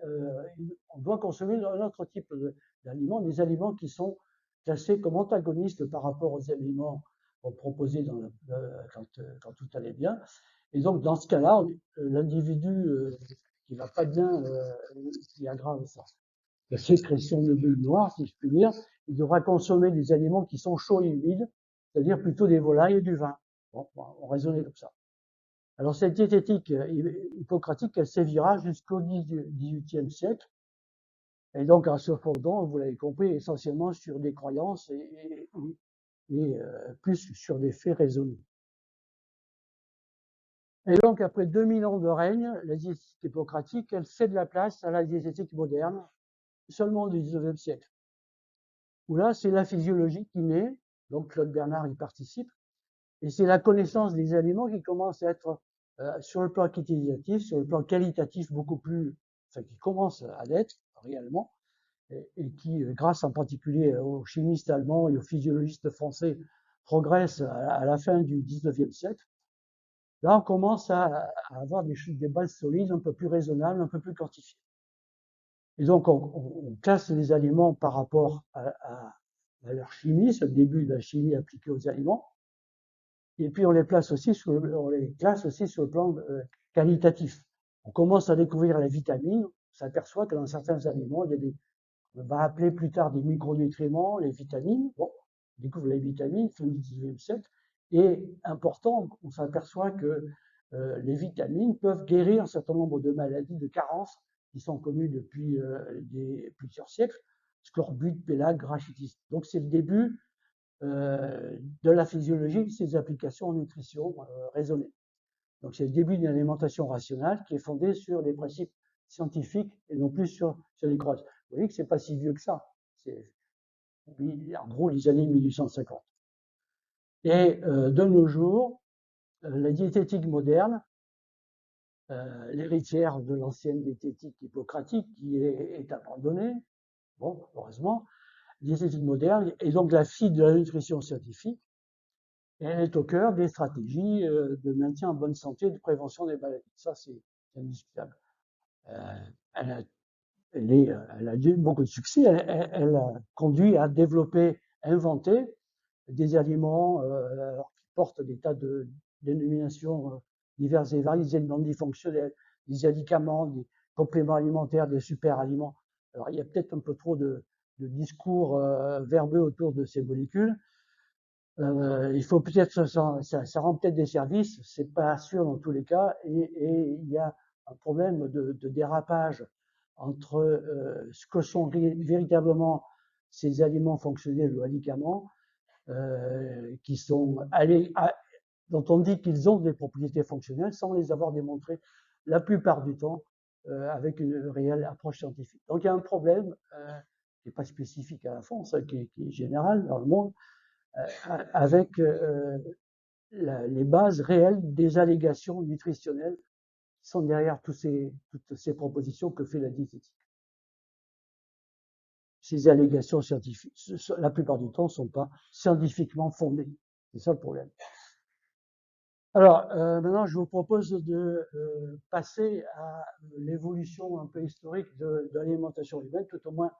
on doit consommer un autre type d'aliments, des aliments qui sont classés comme antagonistes par rapport aux aliments proposés quand tout allait bien. Et donc, dans ce cas-là, l'individu qui va pas bien, qui aggrave la sécrétion de bulles noires, si je puis dire, il devra consommer des aliments qui sont chauds et humides, c'est-à-dire plutôt des volailles et du vin. Bon, on raisonnait comme ça. Alors cette diététique hippocratique, elle sévira jusqu'au XVIIIe siècle, et donc en se fondant, vous l'avez compris, essentiellement sur des croyances et plus sur des faits raisonnés. Et donc après 2000 ans de règne, la diététique hippocratique, elle cède la place à la diététique moderne, seulement au XIXe siècle, où là c'est la physiologie qui naît, donc Claude Bernard y participe, et c'est la connaissance des aliments qui commence à être sur le plan quantitatif, sur le plan qualitatif beaucoup plus, enfin qui commence à l'être réellement, et qui, grâce en particulier aux chimistes allemands et aux physiologistes français, progresse à la fin du XIXe siècle. Là, on commence à avoir des bases solides, un peu plus raisonnables, un peu plus quantifiées. Et donc, on classe les aliments par rapport à leur chimie, c'est le début de la chimie appliquée aux aliments. Et puis, on les classe aussi sur le plan qualitatif. On commence à découvrir les vitamines. On s'aperçoit que dans certains aliments, il y a on va appeler plus tard des micronutriments, les vitamines. Bon, on découvre les vitamines, fin du XIXe siècle. Et important, on s'aperçoit que les vitamines peuvent guérir un certain nombre de maladies, de carences, qui sont connues depuis plusieurs siècles, scorbut, pélag, rachitis. Donc c'est le début de la physiologie de ces applications en nutrition raisonnée. Donc c'est le début d'une alimentation rationnelle qui est fondée sur des principes scientifiques et non plus sur les croyances. Vous voyez que c'est pas si vieux que ça. C'est en gros les années 1850. Et de nos jours, la diététique moderne, l'héritière de l'ancienne diététique hippocratique qui est abandonnée, bon, heureusement, diététique moderne est donc la fille de la nutrition scientifique, et elle est au cœur des stratégies de maintien en bonne santé et de prévention des maladies. Ça, c'est indiscutable. Elle a, elle a eu beaucoup de succès. Elle a conduit à développer, inventer des aliments qui portent des tas de dénominations diverses et variées, des aliments fonctionnels, des médicaments, des compléments alimentaires, des super aliments. Alors, il y a peut-être un peu trop de discours verbeux autour de ces molécules. Il faut peut-être, ça rend peut-être des services, c'est pas sûr dans tous les cas, et il y a un problème de dérapage entre ce que sont véritablement ces aliments fonctionnels ou médicaments, qui sont dont on dit qu'ils ont des propriétés fonctionnelles sans les avoir démontrées la plupart du temps avec une réelle approche scientifique. Donc il y a un problème qui n'est pas spécifique à la France, qui est général dans le monde, avec les bases réelles des allégations nutritionnelles qui sont derrière toutes ces propositions que fait la diététique. Ces allégations scientifiques, la plupart du temps, ne sont pas scientifiquement fondées. C'est ça le problème. Alors, maintenant, je vous propose de passer à l'évolution un peu historique de l'alimentation humaine, tout au moins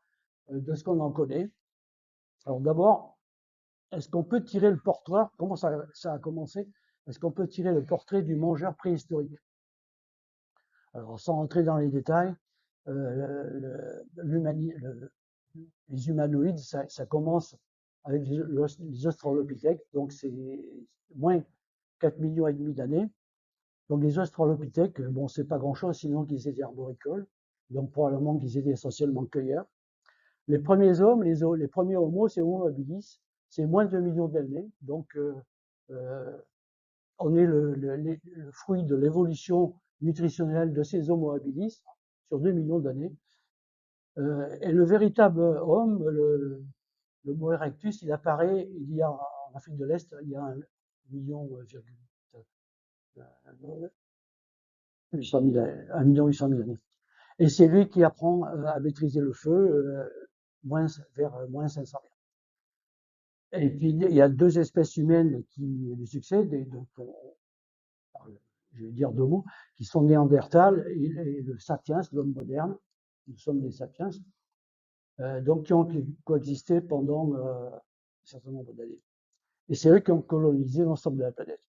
de ce qu'on en connaît. Alors d'abord, est-ce qu'on peut tirer le portrait, comment ça a commencé, est-ce qu'on peut tirer le portrait du mangeur préhistorique? Alors, sans entrer dans les détails, les humanoïdes, ça commence avec les australopithèques, donc c'est moins 4 millions et demi d'années. Donc les australopithèques, bon, c'est pas grand-chose, sinon qu'ils étaient arboricoles, donc probablement qu'ils étaient essentiellement cueilleurs. Les premiers hommes, les premiers homos, c'est Homo habilis, c'est moins de 2 millions d'années, donc on est le fruit de l'évolution nutritionnelle de ces Homo habilis sur 2 millions d'années. Et le véritable homme, le Homo erectus, il apparaît il y a en Afrique de l'Est, il y a 1 million, 800 000, 1 million 800 000 années. Et c'est lui qui apprend à maîtriser le feu vers moins 500 000. Et puis il y a deux espèces humaines qui lui succèdent. Et donc, je vais dire deux mots, qui sont Néandertal et le Sapiens, l'homme moderne. Nous sommes des Sapiens, donc qui ont coexisté pendant un certain nombre d'années. Et c'est eux qui ont colonisé l'ensemble de la planète.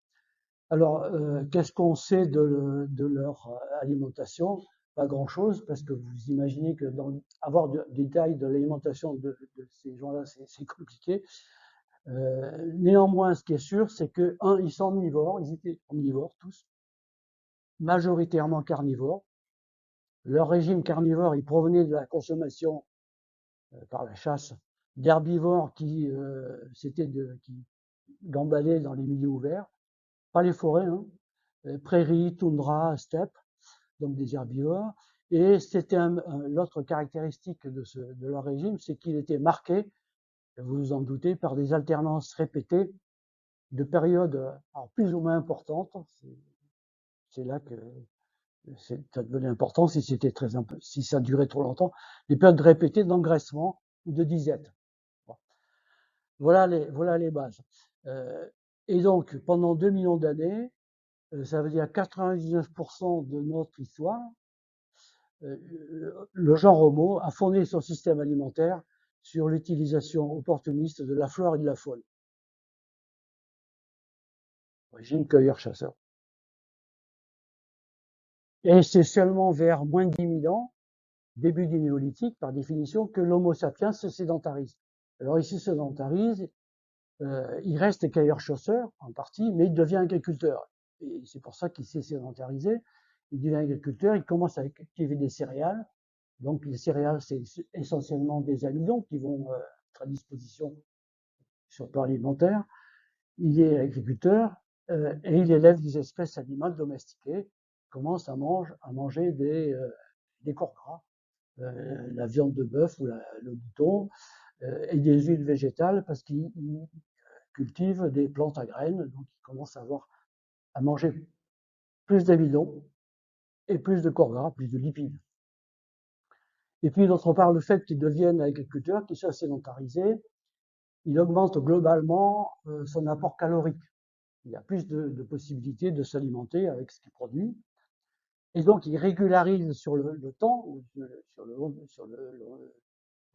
Alors, qu'est-ce qu'on sait de leur alimentation? Pas grand-chose, parce que vous imaginez que avoir des détails de l'alimentation de ces gens-là, c'est compliqué. Néanmoins, ce qui est sûr, c'est que, ils sont omnivores, ils étaient omnivores tous, majoritairement carnivores. Leur régime carnivore, il provenait de la consommation par la chasse d'herbivores qui gambadaient dans les milieux ouverts, pas les forêts, hein, prairies, toundra, steppes, donc des herbivores. Et c'était l'autre caractéristique de leur régime, c'est qu'il était marqué, vous vous en doutez, par des alternances répétées de périodes plus ou moins importantes. C'est là que ça devenait important si ça durait trop longtemps, des périodes répétées d'engraissement ou de disette. Voilà les bases. Et donc, pendant 2 millions d'années, ça veut dire 99% de notre histoire, le genre Homo a fondé son système alimentaire sur l'utilisation opportuniste de la flore et de la faune. Régime cueilleur-chasseur. Et c'est seulement vers moins de 10 000 ans, début du néolithique, par définition, que l'Homo sapiens se sédentarise. Alors il se sédentarise, il reste cueilleur-chasseur en partie, mais il devient agriculteur. Et c'est pour ça qu'il s'est sédentarisé. Il devient agriculteur, il commence à cultiver des céréales. Donc les céréales, c'est essentiellement des amidons qui vont être à disposition sur le plan alimentaire. Il est agriculteur et il élève des espèces animales domestiquées. Il commence à manger des corps gras, la viande de bœuf ou le mouton, et des huiles végétales parce qu'il cultive des plantes à graines, donc il commence à manger plus d'amidons et plus de corps gras, plus de lipides. Et puis d'autre part, le fait qu'il devienne agriculteur, qu'il soit sédentarisé, il augmente globalement son apport calorique. Il y a plus de possibilités de s'alimenter avec ce qu'il produit. Et donc, il régularise sur le temps, de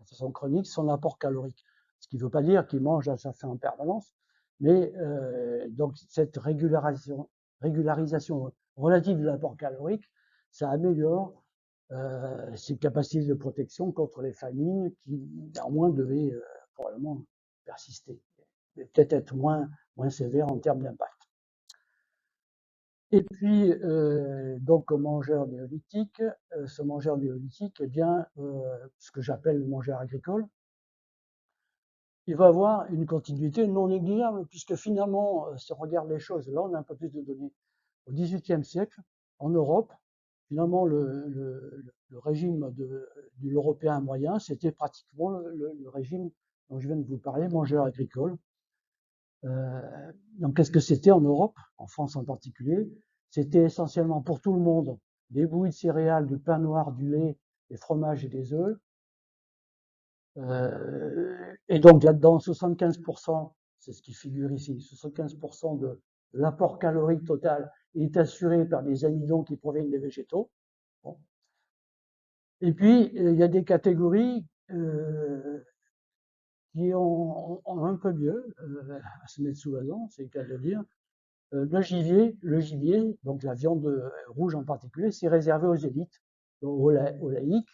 façon chronique, son apport calorique. Ce qui ne veut pas dire qu'il mange à sa faim en permanence, mais donc cette régularisation relative de l'apport calorique, ça améliore ses capacités de protection contre les famines qui, néanmoins, devaient probablement persister, mais peut-être être moins sévères en termes d'impact. Et puis, donc, ce mangeur néolithique, eh bien, ce que j'appelle le mangeur agricole, il va avoir une continuité non négligeable, puisque finalement, si on regarde les choses, là, on a un peu plus de données. Au XVIIIe siècle, en Europe, finalement, le régime de l'Européen moyen, c'était pratiquement le régime dont je viens de vous parler, mangeur agricole. Donc, qu'est-ce que c'était en Europe, en France en particulier? C'était essentiellement pour tout le monde des bouillies de céréales, du pain noir, du lait, des fromages et des œufs. Et donc là-dedans, 75%, c'est ce qui figure ici, 75% de l'apport calorique total est assuré par des amidons qui proviennent des végétaux. Bon. Et puis, il y a des catégories qui ont un peu mieux à se mettre sous la dent, c'est le cas de le dire. Le gibier, donc la viande rouge en particulier, c'est réservé aux élites, aux laïcs,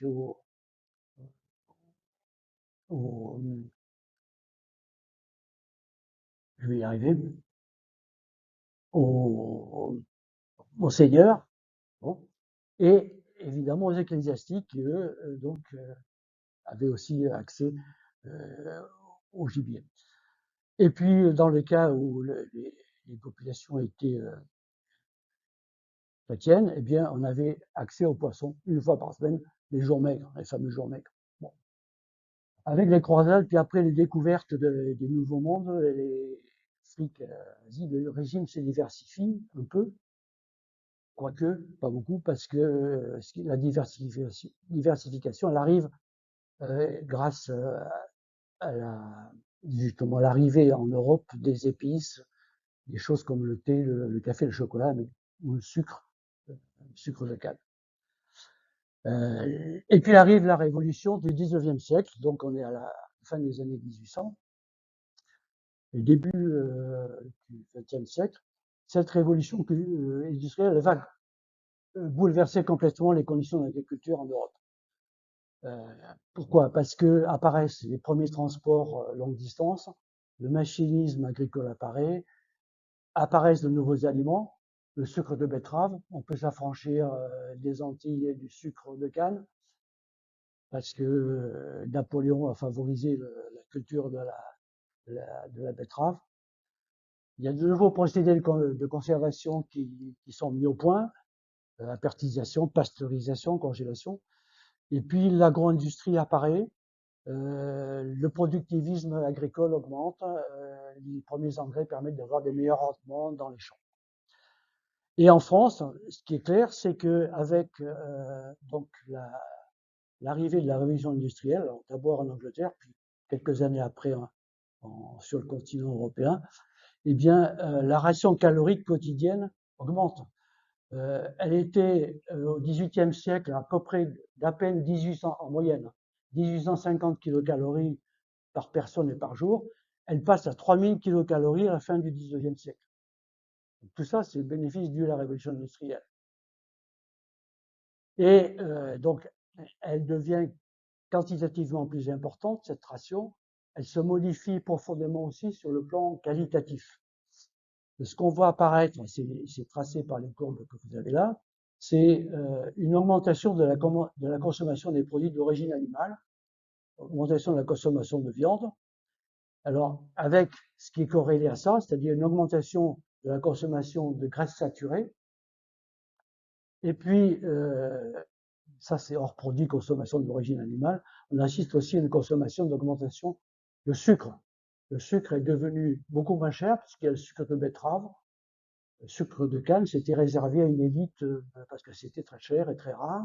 je vais y arriver, aux seigneurs, bon, et évidemment aux ecclésiastiques qui, eux, avaient aussi accès au gibier. Et puis, dans le cas où les populations étaient chrétiennes, eh bien, on avait accès aux poissons une fois par semaine, les jours maigres, les fameux jours maigres. Bon. Avec les croisades, puis après les découvertes des nouveaux mondes, les Afrique, Asie, le régime se diversifie un peu, quoique pas beaucoup, parce que la diversification, elle arrive grâce à justement l'arrivée en Europe des épices, des choses comme le thé, le café, le chocolat, mais ou le sucre de canne. Et puis arrive la révolution du 19e siècle, donc on est à la fin des années 1800, et début du 20e siècle. Cette révolution industrielle va bouleverser complètement les conditions d'agriculture en Europe. Pourquoi? Parce que apparaissent les premiers transports longue distance, le machinisme agricole apparaît, apparaissent de nouveaux aliments, le sucre de betterave, on peut s'affranchir des Antilles et du sucre de canne, parce que Napoléon a favorisé la culture de la betterave. Il y a de nouveaux procédés de conservation qui sont mis au point, apertisation, pasteurisation, congélation. Et puis l'agro-industrie apparaît, le productivisme agricole augmente, les premiers engrais permettent d'avoir des meilleurs rendements dans les champs. Et en France, ce qui est clair, c'est qu'avec donc l'arrivée de la révolution industrielle, d'abord en Angleterre, puis quelques années après sur le continent européen, eh bien, la ration calorique quotidienne augmente. Elle était au XVIIIe siècle à peu près d'à peine 1800 en moyenne, 1850 kilocalories par personne et par jour. Elle passe à 3000 kilocalories à la fin du XIXe siècle. Tout ça, c'est le bénéfice dû à la révolution industrielle. Et donc, elle devient quantitativement plus importante, cette ration. Elle se modifie profondément aussi sur le plan qualitatif. Ce qu'on voit apparaître, c'est tracé par les courbes que vous avez là, c'est une augmentation de la consommation des produits d'origine animale, augmentation de la consommation de viande. Alors, avec ce qui est corrélé à ça, c'est-à-dire une augmentation de la consommation de graisses saturées, et puis, ça c'est hors produit, consommation d'origine animale, on assiste aussi à une consommation d'augmentation de sucre. Le sucre est devenu beaucoup moins cher, puisqu'il y a le sucre de betterave. Le sucre de canne, c'était réservé à une élite parce que c'était très cher et très rare.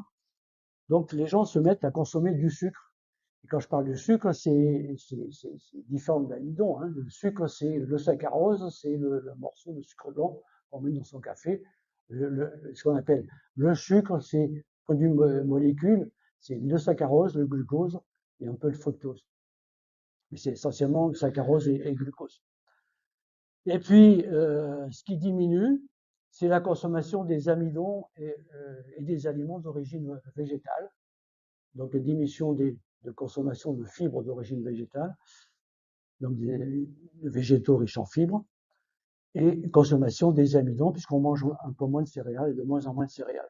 Donc les gens se mettent à consommer du sucre. Et quand je parle de sucre, c'est différent de l'amidon. Hein. Le sucre, c'est le saccharose, c'est le morceau de sucre blanc qu'on met dans son café. Ce qu'on appelle le sucre, c'est produit molécule, c'est le saccharose, le glucose et un peu le fructose. Mais c'est essentiellement le saccharose et glucose. Et puis, ce qui diminue, c'est la consommation des amidons et des aliments d'origine végétale. Donc, diminution de consommation de fibres d'origine végétale, donc des végétaux riches en fibres, et consommation des amidons, puisqu'on mange un peu moins de céréales et de moins en moins de céréales.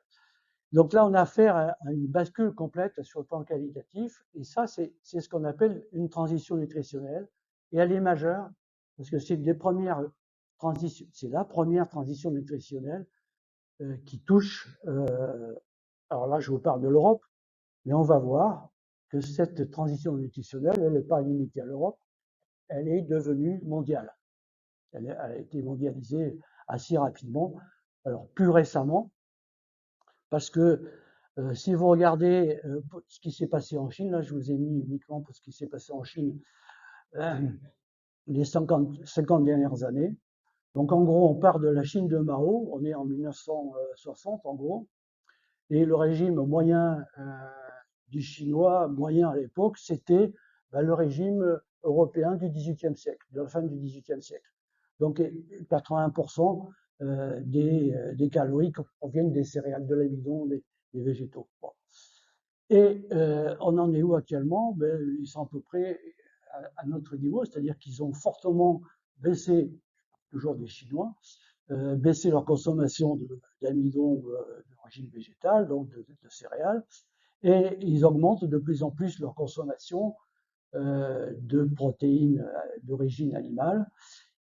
Donc là, on a affaire à une bascule complète sur le plan qualitatif, et ça, c'est ce qu'on appelle une transition nutritionnelle, et elle est majeure, parce que c'est la première transition nutritionnelle qui touche, alors là, je vous parle de l'Europe, mais on va voir que cette transition nutritionnelle, elle n'est pas limitée à l'Europe, elle est devenue mondiale. Elle a été mondialisée assez rapidement, alors plus récemment, parce que si vous regardez ce qui s'est passé en Chine, là je vous ai mis uniquement pour ce qui s'est passé en Chine les 50 dernières années. Donc en gros, on part de la Chine de Mao, on est en 1960 en gros, et le régime moyen du chinois moyen à l'époque, c'était le régime européen du XVIIIe siècle, de la fin du XVIIIe siècle. Donc 80% des calories proviennent des céréales, de l'amidon, des végétaux. Bon. Et on en est où actuellement? Ils sont à peu près à notre niveau, c'est-à-dire qu'ils ont fortement baissé, toujours des Chinois, baissé leur consommation d'amidon d'origine végétale, donc de céréales, et ils augmentent de plus en plus leur consommation de protéines d'origine animale,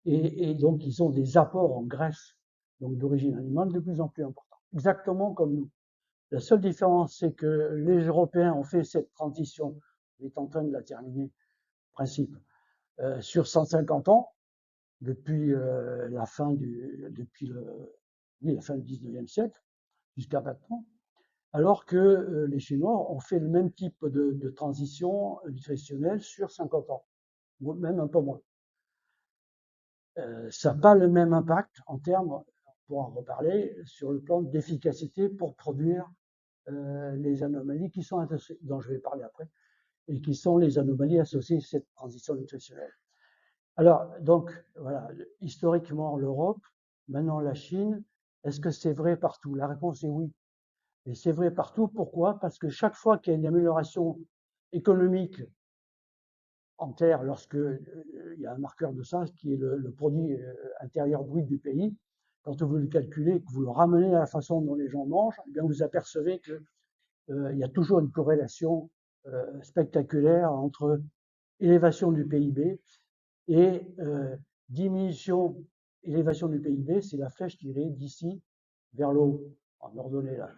et donc ils ont des apports en graisse donc d'origine animale de plus en plus importants, exactement comme nous. La seule différence, c'est que les Européens ont fait cette transition, on est en train de la terminer, en principe, sur 150 ans, depuis la fin du 19e siècle jusqu'à maintenant, alors que les Chinois ont fait le même type de transition nutritionnelle sur 50 ans, même un peu moins. Ça n'a pas le même impact en termes, pourra en reparler, sur le plan d'efficacité pour produire les anomalies qui sont associées, dont je vais parler après, et qui sont les anomalies associées à cette transition nutritionnelle. Alors, donc, voilà, historiquement l'Europe, maintenant la Chine, est-ce que c'est vrai partout? La réponse est oui. Et c'est vrai partout. Pourquoi? Parce que chaque fois qu'il y a une amélioration économique en terre, lorsque il y a un marqueur de ça, qui est le produit intérieur brut du pays, quand vous le calculez, que vous le ramenez à la façon dont les gens mangent, eh bien vous apercevez que il y a toujours une corrélation spectaculaire entre élévation du PIB et diminution, élévation du PIB, c'est la flèche tirée d'ici vers le haut, en ordonnée là.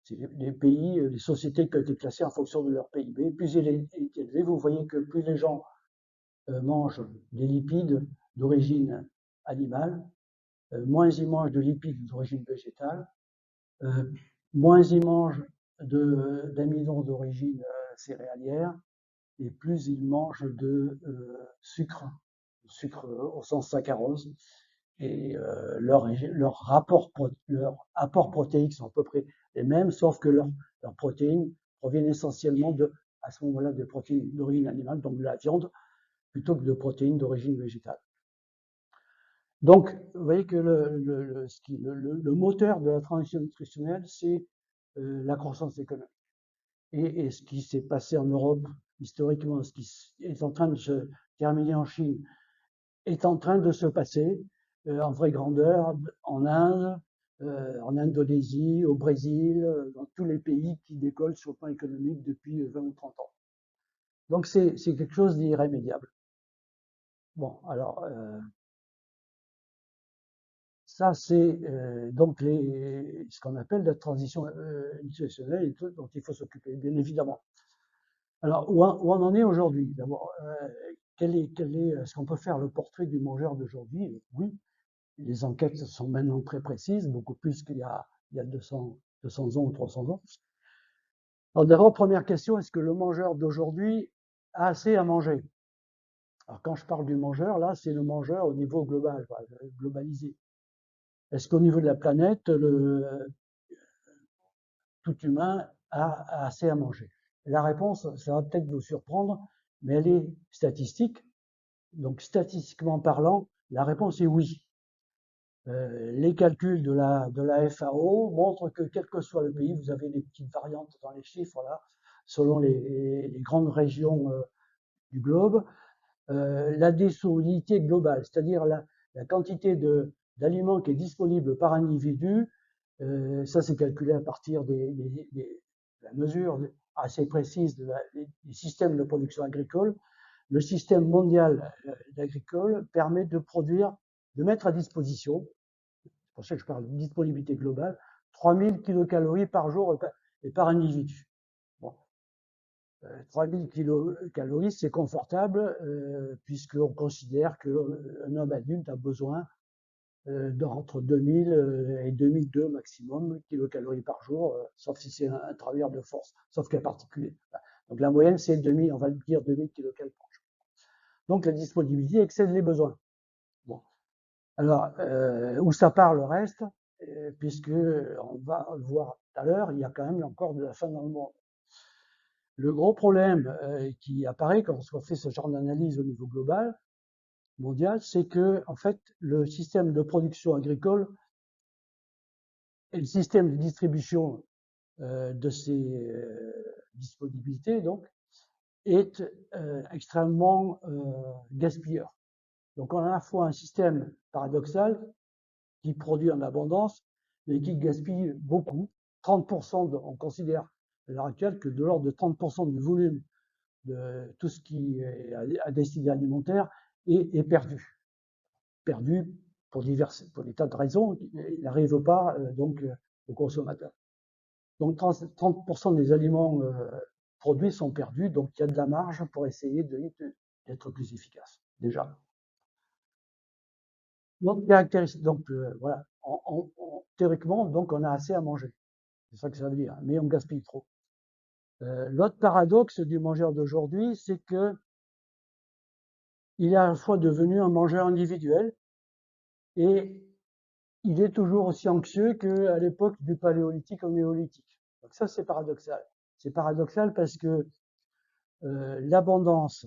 C'est les pays, les sociétés qui ont été classées en fonction de leur PIB. Plus il est élevé, vous voyez que plus les gens mangent des lipides d'origine animale, moins ils mangent de lipides d'origine végétale, moins ils mangent d'amidon d'origine céréalière, et plus ils mangent de sucre au sens saccharose, et leur apport protéique sont à peu près les mêmes, sauf que leurs protéines proviennent essentiellement à ce moment-là, de protéines d'origine animale, donc de la viande, plutôt que de protéines d'origine végétale. Donc, vous voyez que le moteur de la transition nutritionnelle, c'est la croissance économique. Et ce qui s'est passé en Europe, historiquement, ce qui est en train de se terminer en Chine, est en train de se passer en vraie grandeur en Inde, en Indonésie, au Brésil, dans tous les pays qui décollent sur le plan économique depuis 20 ou 30 ans. Donc c'est quelque chose d'irrémédiable. Bon, alors ça c'est donc ce qu'on appelle la transition nutritionnelle et tout, dont il faut s'occuper, bien évidemment. Alors où on en est aujourd'hui? D'abord, est-ce qu'on peut faire le portrait du mangeur d'aujourd'hui? Oui, les enquêtes sont maintenant très précises, beaucoup plus qu'il y a 200 ans ou 300 ans. Alors d'abord, première question, est-ce que le mangeur d'aujourd'hui a assez à manger? Alors quand je parle du mangeur, là, c'est le mangeur au niveau global, globalisé. Est-ce qu'au niveau de la planète, tout humain a assez à manger? La réponse, ça va peut-être vous surprendre, mais elle est statistique. Donc statistiquement parlant, la réponse est oui. Les calculs de la FAO montrent que quel que soit le pays, vous avez des petites variantes dans les chiffres là, selon les grandes régions du globe, la disponibilité globale, c'est-à-dire la quantité d'aliments qui est disponible par individu, ça c'est calculé à partir de la mesure assez précise des systèmes de production agricole. Le système mondial agricole permet de produire, de mettre à disposition, c'est pour ça que je parle de disponibilité globale, 3000 kilocalories par jour et par individu. Bon. 3000 kilocalories, c'est confortable, puisqu'on considère qu'un homme adulte a besoin d'entre 2000 et 2002 maximum kilocalories par jour, sauf si c'est un travailleur de force, sauf cas particulier. Donc la moyenne, c'est 2000, on va dire 2000 kilocalories par jour. Donc la disponibilité excède les besoins. Bon. Alors, où ça part le reste, puisque on va le voir tout à l'heure, il y a quand même encore de la faim dans le monde. Le gros problème qui apparaît quand on fait ce genre d'analyse au niveau global, mondial, c'est que en fait le système de production agricole et le système de distribution de ces disponibilités donc est extrêmement gaspilleur. Donc on a à la fois un système paradoxal qui produit en abondance mais qui gaspille beaucoup. 30%, on considère à l'heure actuelle que de l'ordre de 30% du volume de tout ce qui est à destinée alimentaire est perdu. Perdu pour des tas de raisons, il n'arrive pas donc aux consommateurs. Donc 30% des aliments produits sont perdus, donc il y a de la marge pour essayer d'être plus efficace, déjà. Donc, voilà, théoriquement, donc on a assez à manger. C'est ça que ça veut dire, mais on gaspille trop. L'autre paradoxe du mangeur d'aujourd'hui, c'est que il est à la fois devenu un mangeur individuel et il est toujours aussi anxieux qu'à l'époque du paléolithique au néolithique. Donc ça, c'est paradoxal. C'est paradoxal parce que l'abondance,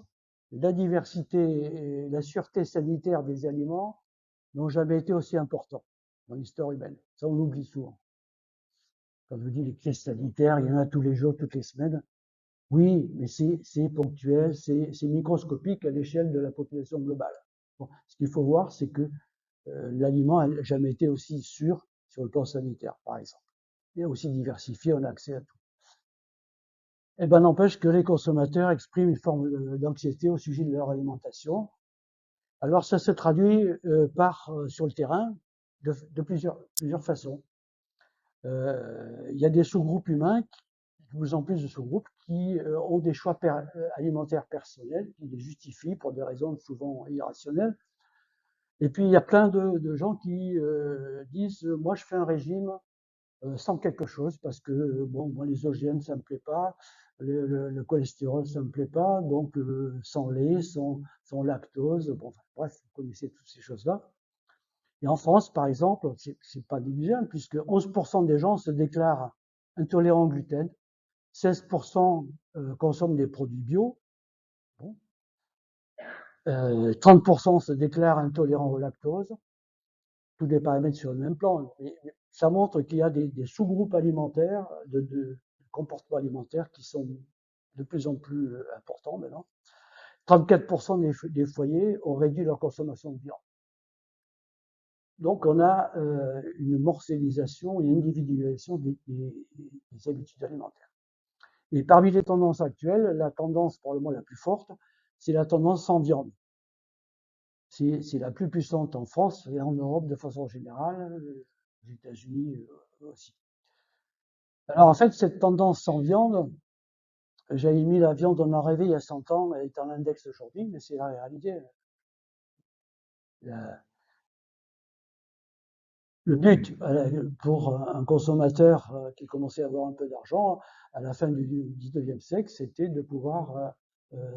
la diversité et la sûreté sanitaire des aliments n'ont jamais été aussi importants dans l'histoire humaine. Ça, on l'oublie souvent. Quand je vous dis les crises sanitaires, il y en a tous les jours, toutes les semaines. Oui, mais c'est ponctuel, c'est microscopique à l'échelle de la population globale. Bon, ce qu'il faut voir, c'est que l'aliment n'a jamais été aussi sûr sur le plan sanitaire, par exemple. Et aussi diversifié, on a accès à tout. Eh ben, n'empêche que les consommateurs expriment une forme d'anxiété au sujet de leur alimentation. Alors, ça se traduit sur le terrain de plusieurs façons. Il y a des sous-groupes humains, de plus en plus de sous-groupes, qui ont des choix alimentaires personnels, qui les justifient pour des raisons souvent irrationnelles. Et puis, il y a plein de gens qui disent, moi, je fais un régime sans quelque chose parce que bon, moi les OGM ça me plaît pas, le cholestérol ça me plaît pas, donc sans lait, sans lactose, bon, enfin, bref, vous connaissez toutes ces choses-là. Et en France, par exemple, c'est pas négligeable puisque 11% des gens se déclarent intolérants au gluten, 16% consomment des produits bio, bon, 30% se déclarent intolérants au lactose, tous des paramètres sur le même plan. Mais ça montre qu'il y a des sous-groupes alimentaires, de comportements alimentaires qui sont de plus en plus importants maintenant. 34% des foyers ont réduit leur consommation de viande. Donc on a une morcellisation, une individualisation des habitudes alimentaires. Et parmi les tendances actuelles, la tendance probablement la plus forte, c'est la tendance sans viande. C'est la plus puissante en France et en Europe de façon générale, aux États-Unis aussi. Alors en fait, cette tendance sans viande, j'avais mis la viande en arrivée il y a 100 ans, elle est en index aujourd'hui, mais c'est la réalité. Le but pour un consommateur qui commençait à avoir un peu d'argent à la fin du 19e siècle, c'était de pouvoir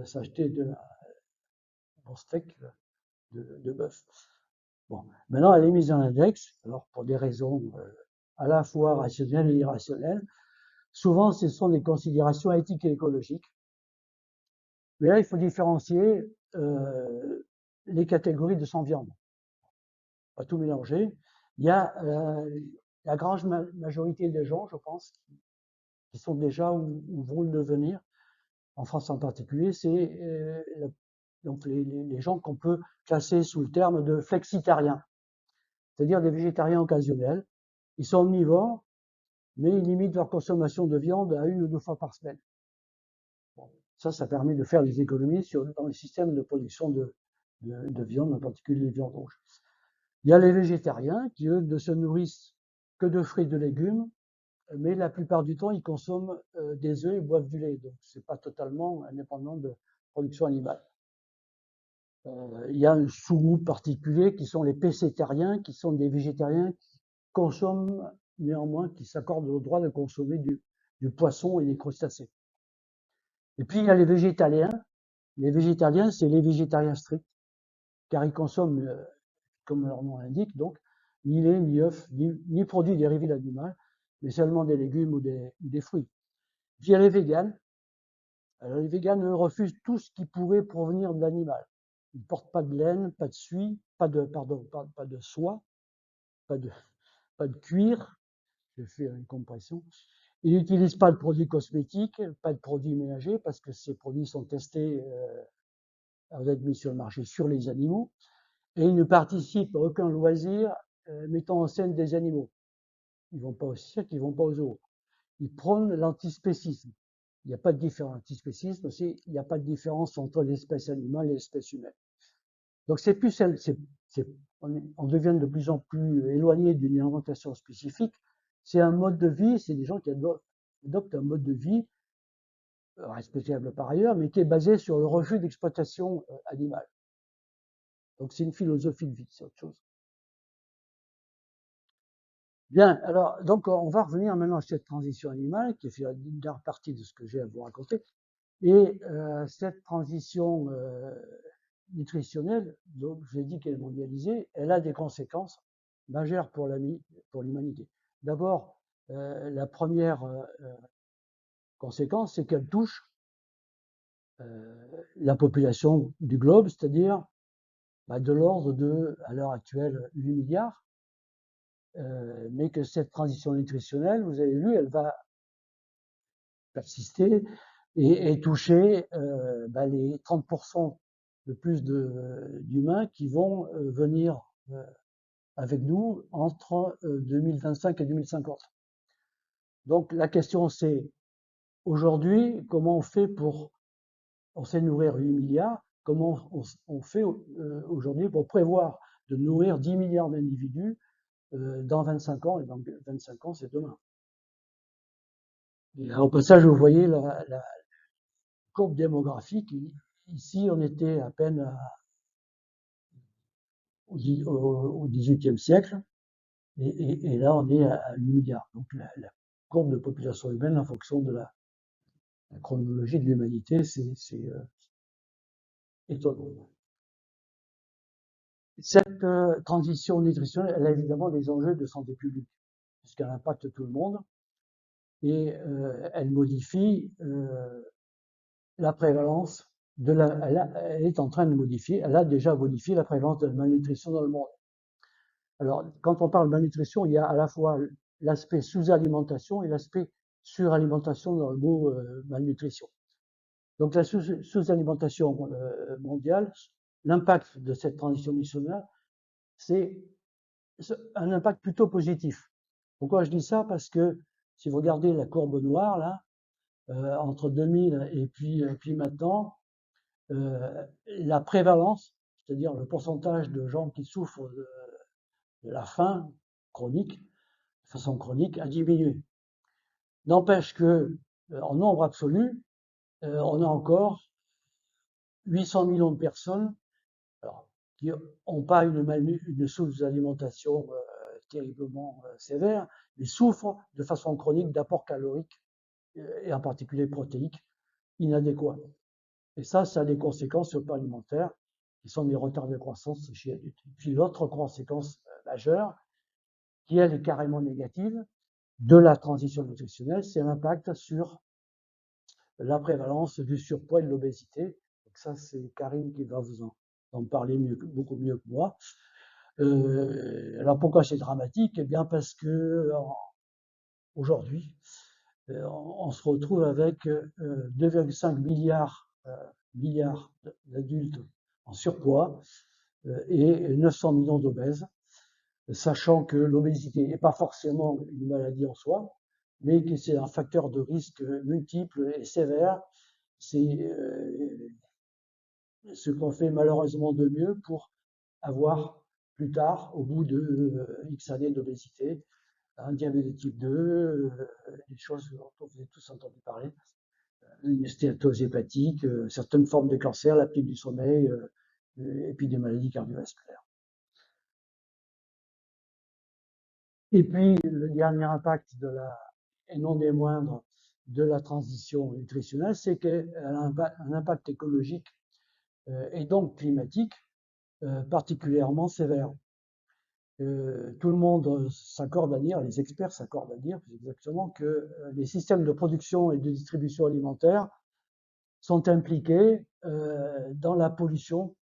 s'acheter un bon steak de bœuf. Bon, maintenant elle est mise en index, alors pour des raisons à la fois rationnelles et irrationnelles. Souvent, ce sont des considérations éthiques et écologiques. Mais là, il faut différencier les catégories de sans viande. Pas tout mélanger. Il y a la grande majorité des gens, je pense, qui sont déjà ou vont le devenir, en France en particulier, c'est donc les gens qu'on peut classer sous le terme de flexitariens, c'est-à-dire des végétariens occasionnels. Ils sont omnivores, mais ils limitent leur consommation de viande à 1 ou 2 fois par semaine. Bon, ça permet de faire des économies dans le système de production de viande, en particulier les viandes rouges. Il y a les végétariens qui, eux, ne se nourrissent que de fruits et de légumes, mais la plupart du temps, ils consomment des œufs et boivent du lait. Donc, c'est pas totalement indépendant de production animale. Il y a un sous-groupe particulier qui sont les pécétariens, qui sont des végétariens qui consomment néanmoins, qui s'accordent le droit de consommer du poisson et des crustacés. Et puis, il y a les végétaliens. Les végétaliens, c'est les végétariens stricts, car ils consomment, comme leur nom l'indique, donc, ni lait, ni œufs, ni produits dérivés de l'animal, mais seulement des légumes ou des fruits. Puis il y a les véganes. Alors, les véganes, eux, refusent tout ce qui pourrait provenir de l'animal. Ils ne portent pas de laine, pas de suie, pas de soie, pas de cuir. Je fais une compression. Ils n'utilisent pas de produits cosmétiques, pas de produits ménagers, parce que ces produits sont testés avant d'être mis sur le marché sur les animaux. Et ils ne participent à aucun loisir mettant en scène des animaux. Ils vont pas au cirque, ils vont pas aux zoos. Ils prônent l'antispécisme. Il n'y a pas de différence. L'antispécisme, c'est il n'y a pas de différence entre l'espèce animale et l'espèce humaine. Donc c'est plus, on devient de plus en plus éloigné d'une alimentation spécifique. C'est un mode de vie, c'est des gens qui adoptent un mode de vie respectable par ailleurs, mais qui est basé sur le refus d'exploitation animale. Donc c'est une philosophie de vie, c'est autre chose. Bien, alors donc on va revenir maintenant à cette transition animale qui fait une dernière partie de ce que j'ai à vous raconter. Et cette transition nutritionnelle, donc je l'ai dit qu'elle est mondialisée, elle a des conséquences majeure pour l'humanité. D'abord, la première conséquence, c'est qu'elle touche la population du globe, c'est-à-dire de l'ordre de, à l'heure actuelle, 8 milliards, mais que cette transition nutritionnelle, vous avez vu, elle va persister et toucher les 30% de plus d'humains qui vont venir avec nous entre 2025 et 2050. Donc la question c'est, aujourd'hui, comment on fait pour, on sait nourrir 8 milliards, comment on fait aujourd'hui pour prévoir de nourrir 10 milliards d'individus dans 25 ans, et dans 25 ans c'est demain. Et au passage, vous voyez la courbe démographique. Ici, on était à peine au XVIIIe siècle, et là, on est à 8 milliards. Donc, la courbe de population humaine, en fonction de la chronologie de l'humanité, c'est étonnant. Cette transition nutritionnelle, elle a évidemment des enjeux de santé publique, puisqu'elle impacte tout le monde, et elle modifie la prévalence elle est en train de modifier, elle a déjà modifié la prévalence de la malnutrition dans le monde. Alors, quand on parle de malnutrition, il y a à la fois l'aspect sous-alimentation et l'aspect suralimentation dans le mot malnutrition. Donc, la sous-alimentation mondiale, l'impact de cette transition nutritionnelle, c'est un impact plutôt positif. Pourquoi je dis ça? Parce que si vous regardez la courbe noire, là, entre 2000 et puis maintenant, la prévalence, c'est-à-dire le pourcentage de gens qui souffrent de la faim chronique, de façon chronique, a diminué. N'empêche que, en nombre absolu, on a encore 800 millions de personnes qui n'ont pas une sous-alimentation terriblement sévère, mais souffrent de façon chronique d'apports caloriques, et en particulier protéiques, inadéquats. Et ça a des conséquences sur le plan alimentaire, qui sont des retards de croissance chez l'adulte. Puis l'autre conséquence majeure, qui elle est carrément négative, de la transition nutritionnelle, c'est l'impact sur la prévalence du surpoids et de l'obésité. Donc ça, c'est Karine qui va vous en parler beaucoup mieux que moi. Alors pourquoi c'est dramatique? Eh bien parce que aujourd'hui, on se retrouve avec 2,5 milliards d'adultes en surpoids et 900 millions d'obèses, sachant que l'obésité n'est pas forcément une maladie en soi, mais que c'est un facteur de risque multiple et sévère. C'est ce qu'on fait malheureusement de mieux pour avoir plus tard, au bout de X années d'obésité, un diabète de type 2, des choses dont vous avez tous entendu parler, une stéatose hépatique, certaines formes de cancer, l'apnée du sommeil, et puis des maladies cardiovasculaires. Et puis, le dernier impact et non des moindres, de la transition nutritionnelle, c'est qu'elle a un impact écologique et donc climatique particulièrement sévère. Tout le monde s'accorde à dire, les experts s'accordent à dire plus exactement, que les systèmes de production et de distribution alimentaire sont impliqués dans la pollution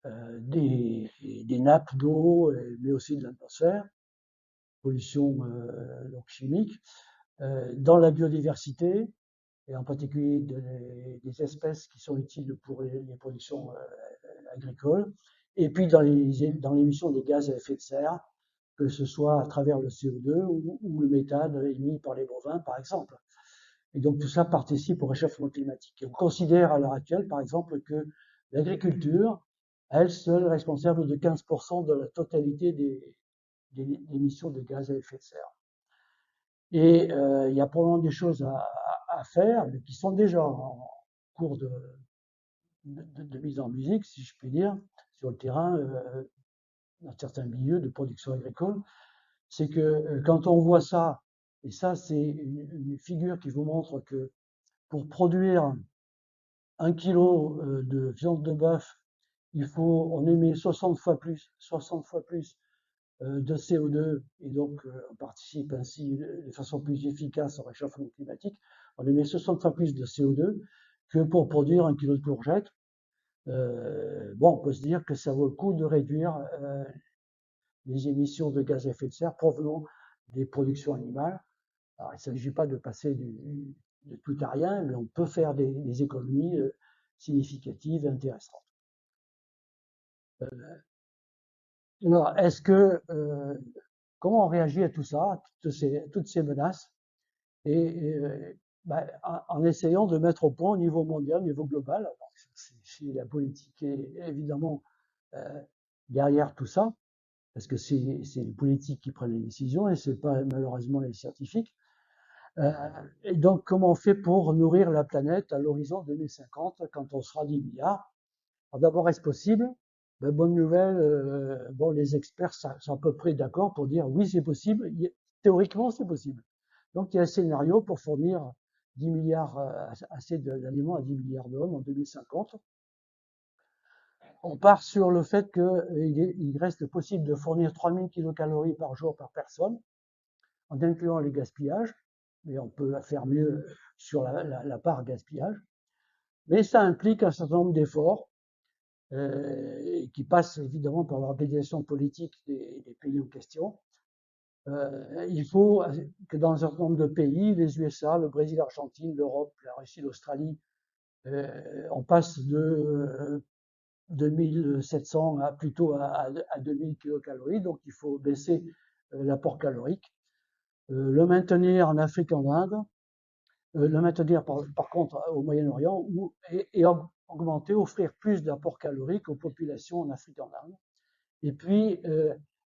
des nappes d'eau, mais aussi de l'atmosphère, pollution donc chimique, dans la biodiversité, et en particulier des espèces qui sont utiles pour les productions agricoles, et puis dans l'émission des gaz à effet de serre, que ce soit à travers le CO2 ou le méthane émis par les bovins, par exemple. Et donc tout ça participe au réchauffement climatique. Et on considère à l'heure actuelle, par exemple, que l'agriculture, elle seule, est responsable de 15% de la totalité des émissions de gaz à effet de serre. Et il y a probablement des choses à faire, mais qui sont déjà en cours de mise en musique, si je puis dire, sur le terrain, dans certains milieux de production agricole. C'est que quand on voit ça, et ça c'est une figure qui vous montre que pour produire 1 kilo de viande de bœuf, on émet 60 fois plus de CO2 et donc on participe ainsi de façon plus efficace au réchauffement climatique. On émet 60 fois plus de CO2 que pour produire 1 kilo de courgettes. Bon, on peut se dire que ça vaut le coup de réduire les émissions de gaz à effet de serre provenant des productions animales. Alors, il ne s'agit pas de passer de tout à rien, mais on peut faire des économies significatives et intéressantes. Alors, comment on réagit à tout ça, toutes ces menaces, ben, en essayant de mettre au point au niveau mondial, au niveau global. Alors, la politique est évidemment derrière tout ça, parce que c'est les politiques qui prennent les décisions et c'est pas malheureusement les scientifiques. Et donc, comment on fait pour nourrir la planète à l'horizon 2050 quand on sera 10 milliards? Alors d'abord, est-ce possible? Ben, bonne nouvelle, bon, les experts sont à peu près d'accord pour dire oui, c'est possible. Théoriquement, c'est possible. Donc, il y a un scénario pour fournir 10 milliards, assez d'aliments à 10 milliards d'hommes en 2050. On part sur le fait qu'il reste possible de fournir 3000 kilocalories par jour par personne, en incluant les gaspillages, mais on peut faire mieux sur la part gaspillage. Mais ça implique un certain nombre d'efforts qui passent évidemment par l'organisation politique des pays en question. Il faut que dans un certain nombre de pays, les USA, le Brésil, l'Argentine, l'Europe, la Russie, l'Australie, on passe de 2700 à plutôt à 2000 kilocalories, donc il faut baisser l'apport calorique, le maintenir en Afrique, en Inde, le maintenir par contre au Moyen-Orient et augmenter, offrir plus d'apport calorique aux populations en Afrique, en Inde, et puis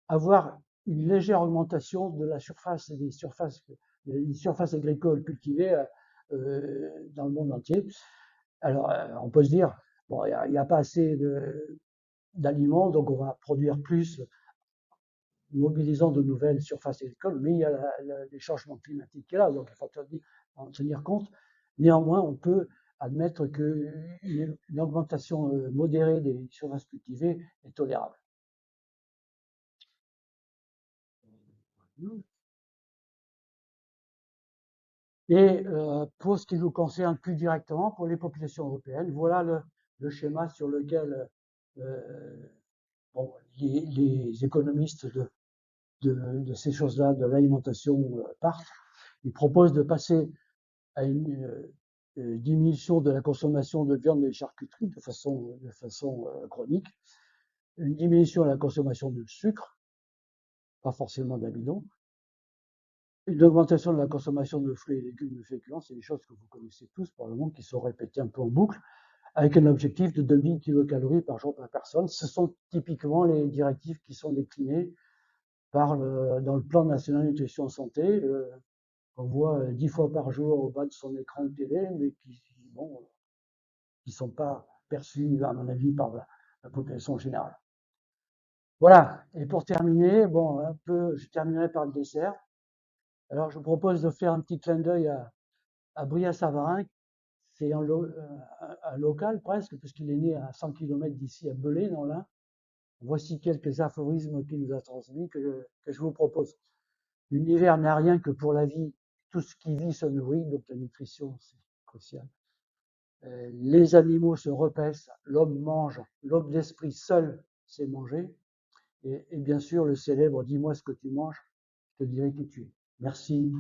avoir une légère augmentation de la surface des surfaces agricoles cultivées dans le monde entier. Alors on peut se dire, bon, il n'y a pas assez d'aliments, donc on va produire plus, mobilisant de nouvelles surfaces agricoles, mais il y a les changements climatiques qui est là, donc il faut en tenir compte. Néanmoins, on peut admettre qu'une augmentation modérée des surfaces cultivées est tolérable. Et pour ce qui nous concerne plus directement, pour les populations européennes, voilà le schéma sur lequel bon, les économistes de ces choses-là, de l'alimentation, partent. Ils proposent de passer à une diminution de la consommation de viande et de charcuterie de façon chronique, une diminution de la consommation de sucre, pas forcément d'amidon, une augmentation de la consommation de fruits et légumes, de féculents, c'est des choses que vous connaissez tous probablement, qui sont répétées un peu en boucle, avec un objectif de 2000 kilocalories par jour par personne. Ce sont typiquement les directives qui sont déclinées dans le plan national nutrition santé, qu'on voit 10 fois par jour au bas de son écran de télé, mais qui sont pas perçus, à mon avis, par la population générale. Voilà. Et pour terminer, bon, je terminerai par le dessert. Alors, je vous propose de faire un petit clin d'œil à Brillat-Savarin. C'est un local presque, puisqu'il est né à 100 km d'ici, à Belay, dans l'Ain. Voici quelques aphorismes qu'il nous a transmis que je vous propose. L'univers n'a rien que pour la vie. Tout ce qui vit se nourrit, donc la nutrition, c'est crucial. Les animaux se repaissent, l'homme mange, l'homme d'esprit seul sait manger. Et bien sûr, le célèbre « Dis-moi ce que tu manges, je te dirai qui tu es ». Merci.